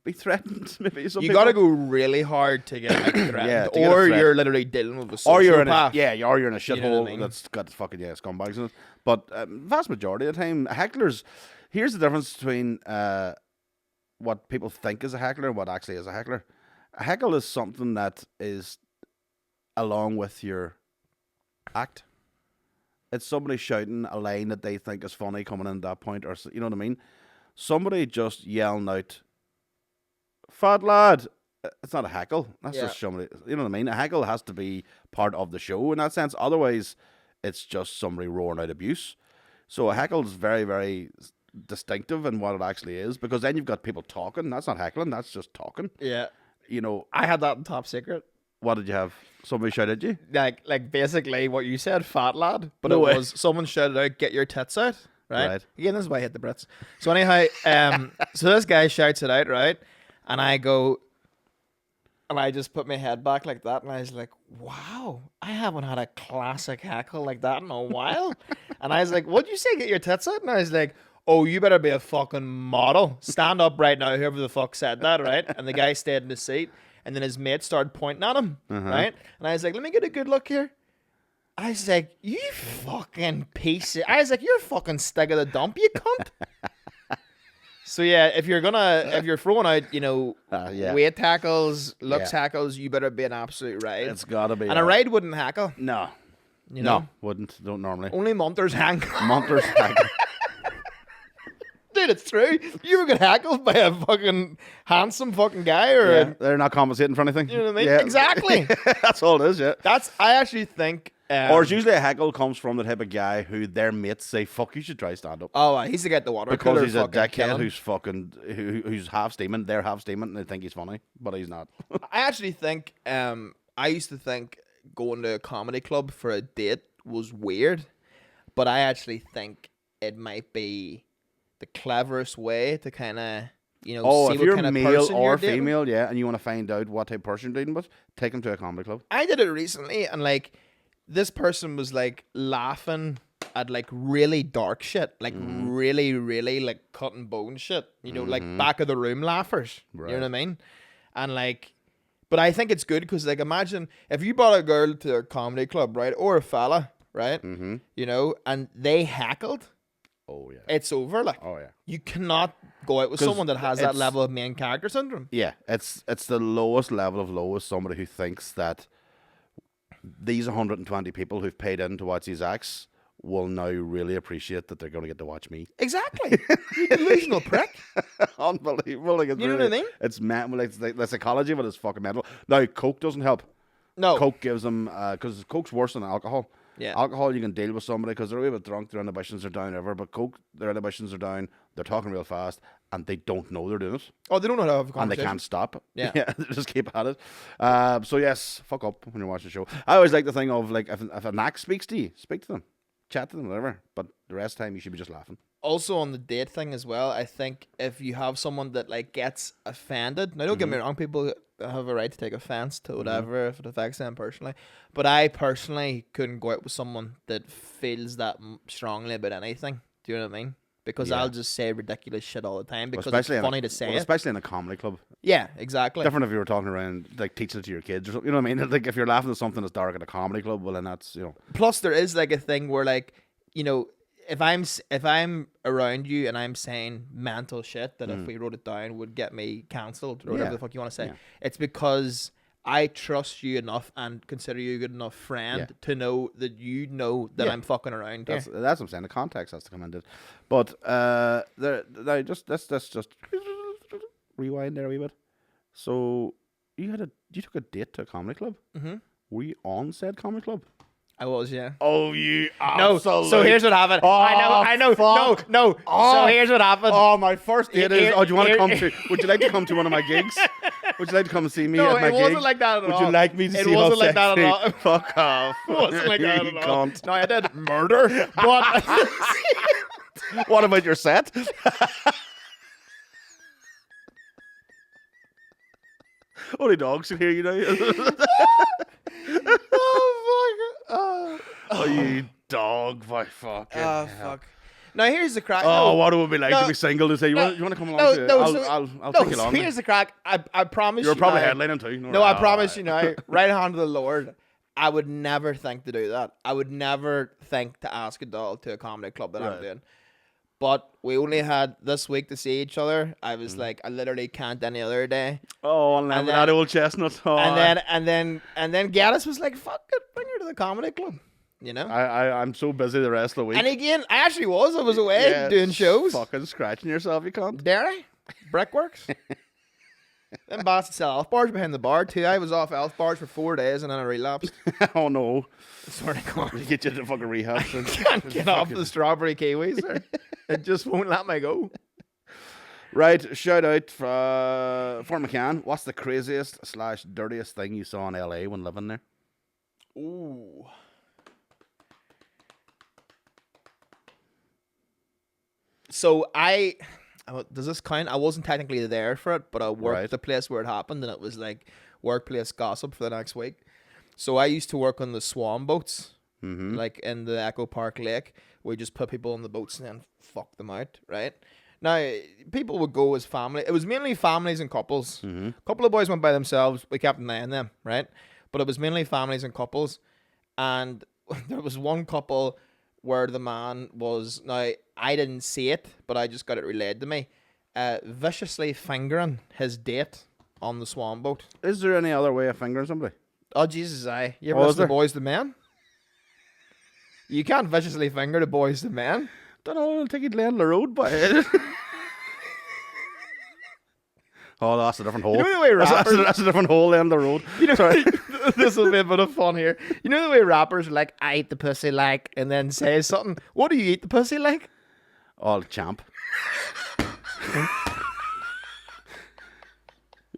be threatened. Maybe some You people. got to go really hard to get like, threatened, Yeah, to get a or threat. you're literally dealing with a sociopath. Or you're in a shithole You know what I mean? that's got fucking scumbags in it. But vast majority of the time, hecklers. Here's the difference between what people think is a heckler and what actually is a heckler. A heckle is something that is along with your act. It's somebody shouting a line that they think is funny coming in at that point, or you know what I mean. Somebody just yelling out, "Fat lad." It's not a heckle. That's just somebody. You know what I mean. A heckle has to be part of the show in that sense. Otherwise, it's just somebody roaring out abuse. So a heckle is very, very distinctive in what it actually is, because then you've got people talking. That's not heckling. That's just talking. Yeah. You know. I had that in Top Secret. What did you have? Somebody shout at you? Like basically what you said, fat lad, but No it way. was someone shouted out, "Get your tits out!" Right? Right. Again, this is why I hit the Brits. So anyhow, so this guy shouts it out, right? And I go, and I just put my head back like that, and I was like, "Wow, I haven't had a classic heckle like that in a while." And I was like, "What'd you say? Get your tits out?" And I was like, "Oh, you better be a fucking model. Stand up right now, whoever the fuck said that, right?" And the guy stayed in his seat. And then his mate started pointing at him, right? And I was like, "Let me get a good look here." I was like, "You fucking piece of..." I was like, "You're fucking stag of the dump, you cunt." So yeah, if you're throwing out, you know, weight tackles, looks tackles, you better be an absolute ride. It's gotta be. And a ride wouldn't hackle. No. You know? No, wouldn't. Don't normally. Only Munters hackle. Munters hackle. Dude, it's true. You ever get hackled by a fucking handsome fucking guy or They're not compensating for anything. you know what I mean? Yeah. Exactly. That's all it is, yeah. I actually think Or it's usually a heckle comes from the type of guy who their mates say, "Fuck, you should try stand up." Oh, he's to get the water Because cooler he's a fucking dickhead killing. who's fucking who's half steaming. They're half steaming, and they think he's funny, but he's not. I actually think I used to think going to a comedy club for a date was weird, but I actually think it might be the cleverest way to kind of see If what you're kind of male person or you're dating. female, yeah, and you want to find out what type of person you're dating with, take them to a comedy club. I did it recently, and like this person was like laughing at like really dark shit, like really, really like cut and bone shit. Like back of the room laughers. Right. You know what I mean? And like, but I think it's good because like imagine if you brought a girl to a comedy club, right, or a fella, right, and they heckled. Oh yeah. It's over. Like, Oh yeah. you cannot go out with someone that has that level of main character syndrome. Yeah, it's the lowest level of low is somebody who thinks that these 120 people who've paid in to watch these acts will now really appreciate that they're going to get to watch me. Exactly. You delusional prick. Unbelievable. Like, it's You know what I mean? It's mental. Like, the psychology of it is fucking mental. Now, Coke doesn't help. No. Coke gives them, because Coke's worse than alcohol. Yeah. Alcohol, you can deal with somebody because they're a wee bit drunk, their inhibitions are down, whatever. But Coke, their inhibitions are down, they're talking real fast, and they don't know they're doing it. Oh, they don't know how to have a And they conversation. can't stop. Yeah. They just keep at it. So yes, fuck up when you're watching the show. I always like the thing of like if an act speaks to you, speak to them, chat to them, whatever. But the rest of the time you should be just laughing. Also on the date thing as well, I think if you have someone that like gets offended, now don't get me wrong, people have a right to take offense to whatever if it affects them personally, but I personally couldn't go out with someone that feels that strongly about anything. Do you know what I mean? Because Yeah. I'll just say ridiculous shit all the time because Especially it's funny to say it. especially in a comedy club. Yeah, exactly. Different if you were talking around like teaching it to your kids or something. You know what I mean? Like if you're laughing at something that's dark at a comedy club, well then that's Plus, there is like a thing where like if I'm around you and I'm saying mental shit that if we wrote it down would get me cancelled or whatever Yeah. the fuck you want to say, Yeah. it's because I trust you enough and consider you a good enough friend to know that Yeah. I'm fucking around here. That's what I'm saying. The context has to come into it. But let's just rewind there a wee bit. So you took a date to a comedy club. Mm-hmm. Were you on said comedy club? I was, yeah. Oh, you No, so here's what happened. I know. fuck. No. So here's what happened. Oh, my first date is. Here- Oh, do you want to here- come to? Would you like to come to one of my gigs? Would you like to come and see me No, at my it wasn't gigs? like that at Would all. you like me to It see how wasn't like that at sexy? all. Fuck off. It wasn't like that You at all. cunt. No, I did murder, but What about your set? Only dogs can hear you now. Oh, you dog, by fucking hell. fuck. Now here's the crack. Oh, No. what it would be like No. to be single to say, you want to come along to I'll no, take you so along. here's the crack. I promise You're you. probably now- headlining too. No, I promise you now, right hand to the Lord, I would never think to do that. I would never think to ask a doll to a comedy club that I'm Right. doing. But we only had this week to see each other. I was like, I literally can't any other day. Oh, and then that old chestnut. Oh, And then Gaddis was like, fuck it, bring her to the comedy club. You know? I'm so busy the rest of the week. And again, I actually was. I was away Yeah, doing shows. Fucking scratching yourself, you can't. Dairy, Brickworks. Then bastards sell elf bars behind the bar too. I was off elf bars for 4 days and then I relapsed. Oh no. Swear to God. You get you to fucking rehab. Can't get off the strawberry kiwis. Sir. It just won't let me go. Right, shout out for McCann. What's the craziest / dirtiest thing you saw in LA when living there? Ooh. So does this count? I wasn't technically there for it, but I worked Right. the place where it happened, and it was like workplace gossip for the next week. So I used to work on the swan boats, like in the Echo Park Lake. We just put people on the boats and then fuck them out, right? Now, people would go as family. It was mainly families and couples. A couple of boys went by themselves. We kept an eye on them, right? But it was mainly families and couples. And there was one couple where the man was, now, I didn't see it, but I just got it relayed to me, viciously fingering his date on the swan boat. Is there any other way of fingering somebody? Oh, Jesus, you ever Oh, is listen to there? Boys to Men? You can't viciously finger the Boys to Men. Don't know, I'll take you down the road, but Oh, that's a different hole. You know the way That's rappers... that's a different hole in the road. You know, Sorry. this will be a bit of fun here. You know the way rappers are like, I eat the pussy like, and then say something. What do you eat the pussy like? Oh, champ.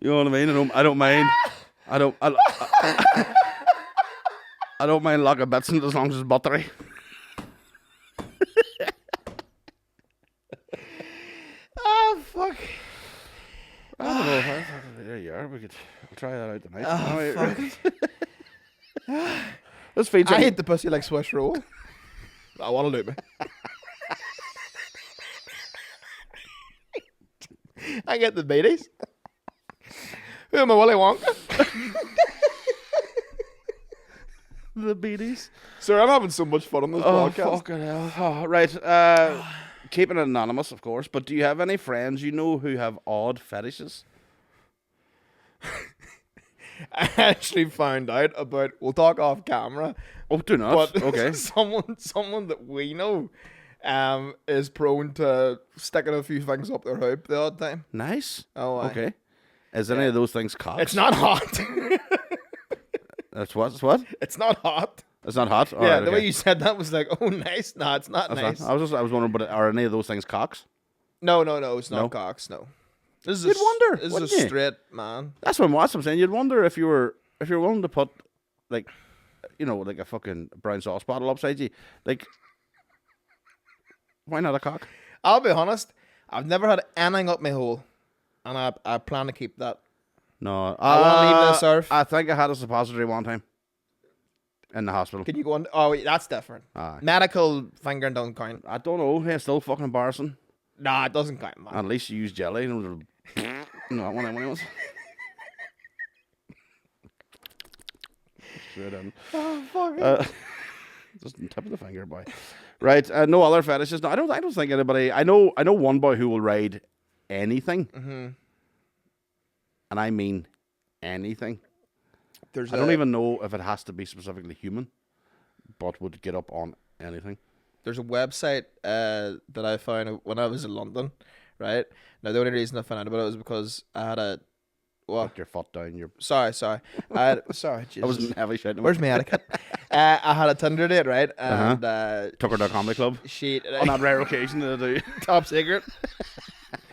You know what I mean? I don't mind. I don't mind locking bits in it as long as it's buttery. Oh, fuck. I don't know. There you are. We'll try that out tonight. Oh, fuck. Let's feature. I eat the pussy like Swiss roll. I want to loot me. I get the beaties. Who am I, Willy Wonka? The beaties. Sir, I'm having so much fun on this podcast. Fucking hell. Oh, right. Keeping it anonymous, of course, but do you have any friends you know who have odd fetishes? I actually found out about, we'll talk off camera, Oh, do not. but Okay. someone that we know is prone to sticking a few things up their hoop the odd time. Nice. Oh, aye. Okay. Is any of those things cocks? It's not hot. That's what? It's what? It's not hot. It's not hot? Yeah, Alright, the okay. way you said that was like, oh, nice. No, it's not That's nice. not- I was wondering, but are any of those things cocks? No, it's not No? cocks, no. This is You'd wonder, This is wouldn't a you? straight man. That's what I'm saying. You'd wonder if you're willing to put, like, you know, like a fucking brown sauce bottle upside you. Like, why not a cock? I'll be honest, I've never had anything up my hole, and I plan to keep that. No. I want to leave this earth. I think I had a suppository one time in the hospital. Can you go on? Oh, wait, that's different. Aye. Medical fingering don't count. I don't know. It's still fucking embarrassing. Nah, it doesn't count, man. At least you use jelly. No, one of them ones. Straight in. Oh, fuck it. Just on tip of the finger, boy. Right. No other fetishes. No, I don't think anybody. I know one boy who will ride anything, and I mean anything. There's I don't even know if it has to be specifically human, but would get up on anything. There's a website that I found when I was in London, right? Now, the only reason I found out about it was because I had a... Put your foot down your... Sorry. Sorry, I Jesus. wasn't heavy shouting. Where's my etiquette? I had a Tinder date, right? And Took her to a comedy club. she... On that rare occasion that I do. Top secret.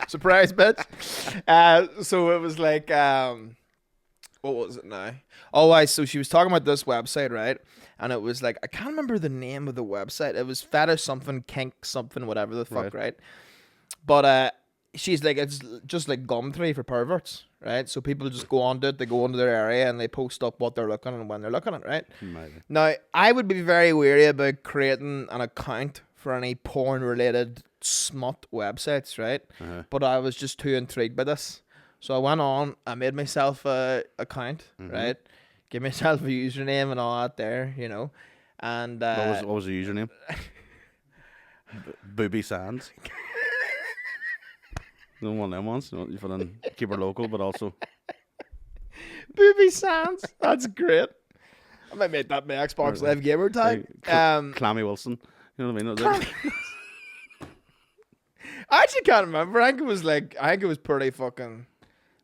Surprise, bitch. So it was like... what was it now? Oh, so she was talking about this website, right? And it was like, I can't remember the name of the website. It was fetish something, kink something, whatever the fuck, right? But she's like, it's just like Gumtree for perverts, right? So people just go onto it, they go into their area and they post up what they're looking and when they're looking at it, right? Maybe. Now, I would be very wary about creating an account for any porn-related smut websites, right? But I was just too intrigued by this. So I went on, I made myself a account, right? Give myself a username and all that there, you know. And What was the username? Booby Sands. No one of them ones. You put in keep her local, but also Booby Sands. That's great. I might make that my Xbox Live gamer tag. Clammy Wilson. You know what I mean? I actually can't remember. I think it was pretty fucking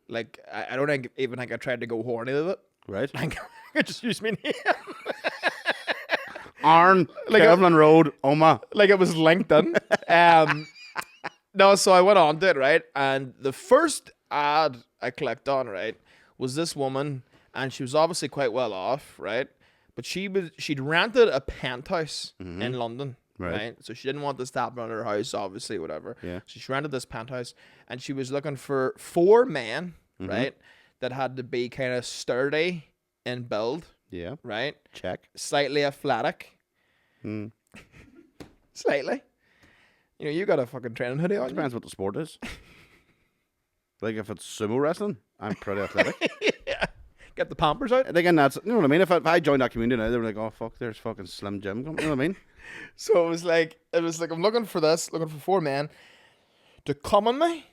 like I don't even think I tried to go horny with it. Right. I think I just used my name. Arn, Like Kevlin Road, Oma. Like it was LinkedIn. No, so I went on to it, right? And the first ad I clicked on, right, was this woman, and she was obviously quite well off, right? But she'd rented a penthouse in London, right? So she didn't want this to happen at her house, obviously, whatever. Yeah. So she rented this penthouse, and she was looking for 4 men, right, that had to be kind of sturdy in build, Yeah. right? Check. Slightly athletic. Slightly. You know, you got a fucking training hoodie on. Depends what the sport is. Like if it's sumo wrestling, I'm pretty athletic. Yeah. Get the Pampers out. And again, that's, you know what I mean? If I joined that community now, they were like, oh fuck, there's fucking Slim Jim coming. You know what I mean? So it was like I'm looking for 4 men to come on me,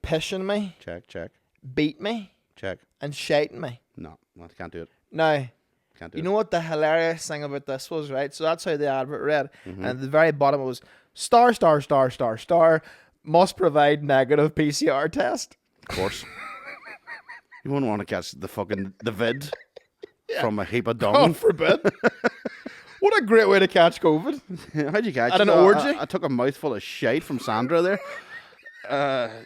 piss on me, Check. beat me, Check. and shite on me. No, I can't do it. Now, Can't do you it. know what the hilarious thing about this was, right? So that's how the advert read. And at the very bottom it was ******* must provide negative PCR test. Of course. You wouldn't want to catch the vid Yeah. from a heap of God dung. forbid. What a great way to catch COVID. How'd you catch At it? an orgy? I took a mouthful of shite from Sandra there.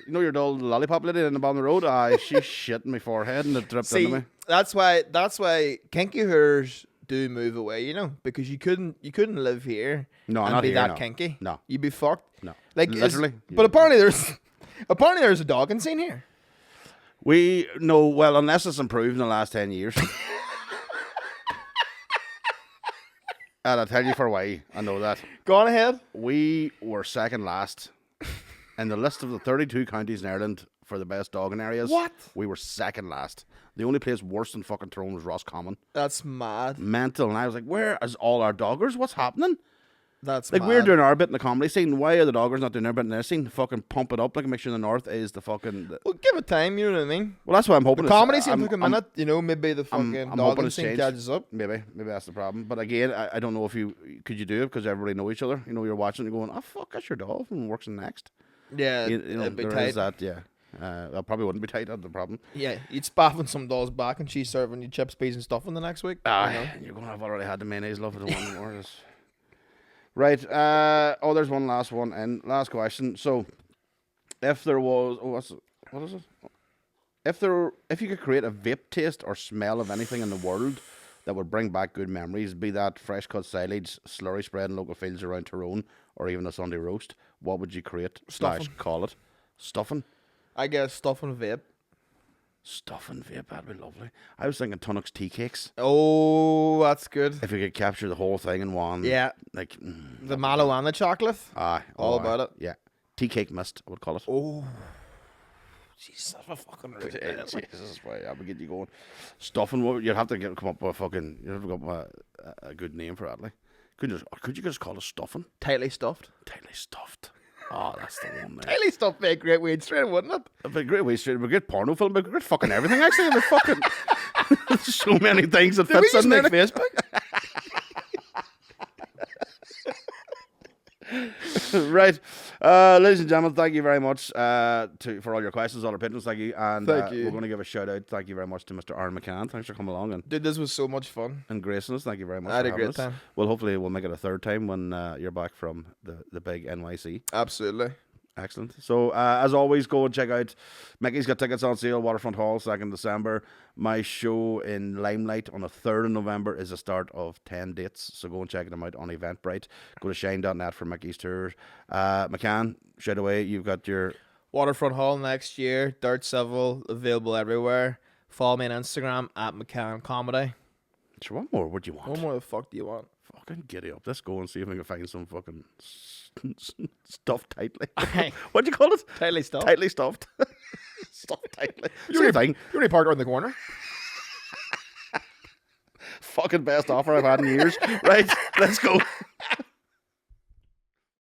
You know your old lollipop lady in the bottom of the road? She shit in my forehead and it dripped into See, me. that's why kinky hairs do move away, you know, because you couldn't live here No, and not be here, that no. kinky. No. You'd be fucked. No. Like Literally. but apparently there's a dogging scene here. Well, unless it's improved in the last 10 years. And I'll tell you for why, I know that. Go on ahead. We were second last in the list of the 32 counties in Ireland for the best dogging areas. What? We were second last. The only place worse than fucking Tyrone was Roscommon. That's mad. Mental. And I was like, where is all our doggers? What's happening? That's Like, mad. we're doing our bit in the comedy scene. Why are the doggers not doing their bit in their scene? Fucking pump it up. Like, make sure the north is the fucking... Well, give it time, you know what I mean? Well, that's what I'm hoping. The comedy scene took a minute, you know, maybe the fucking I'm hoping dogging it's scene changed. catches up. Maybe that's the problem. But again, I don't know if could you do it because everybody know each other. You know, you're watching and you're going, oh fuck, that's your doll and works in next. Yeah, You know, it'd be there tight. is that. Yeah, I probably wouldn't be tight. That's the problem. Yeah, you'd spaff on some doll's back and she's serving you chips, peas and stuff in the next week. You know? You're going to have already had the mayonnaise love for the one more. Right. There's one last one and last question. So, if there was, what is it? If you could create a vape taste or smell of anything in the world that would bring back good memories, be that fresh cut silage, slurry spread in local fields around Tyrone, or even a Sunday roast, what would you create? Stuffing. / call it stuffing. I guess stuff and vape. Stuffing vape, that'd be lovely. I was thinking Tunnock's tea cakes. Oh, that's good. If we could capture the whole thing in one, Yeah. like The mallow and the chocolate. aye, All about it. Yeah, tea cake mist, I would call it. Oh, Jesus, that's a fucking root. Jesus, why I would get you going. Stuffing, you'd have to come up with you'd have to come up with a good name for that. Like, could you just call it stuffing? Tightly stuffed. Tightly stuffed. Oh, that's the one. Man. Tightly stuffed be a great way straight, wouldn't it? It'd be a great way straight. It'd be a great porno film. It'd be a great fucking everything. Actually, it'd be fucking so many things that Did we fits just in there. make Facebook? Right, ladies and gentlemen, thank you very much for all your questions, all our opinions. Thank you, and Thank you. we're going to give a shout out. Thank you very much to Mr. Aaron McCann. Thanks for coming along and Dude, this was so much fun. gracing us. Thank you very much. I had for a having great us. time. Well, hopefully we'll make it a third time when you're back from the big NYC. Absolutely. Excellent. So, as always, go and check out Mickey's got tickets on sale, Waterfront Hall, 2nd December. My show in Limelight on the 3rd of November is the start of 10 dates. So, go and check them out on Eventbrite. Go to shine.net for Mickey's tour. McCann, straight away, you've got your... Waterfront Hall next year. Dirt Civil, available everywhere. Follow me on Instagram at McCann Comedy. Sure, what more would you want? What more the fuck do you want? Fucking giddy up. Let's go and see if we can find some fucking stuffed tightly. Hey. What do you call it? Tightly stuffed. Tightly stuffed. Stuffed tightly. You Same thing. already parked around the corner. Fucking best offer I've had in years. Right, let's go.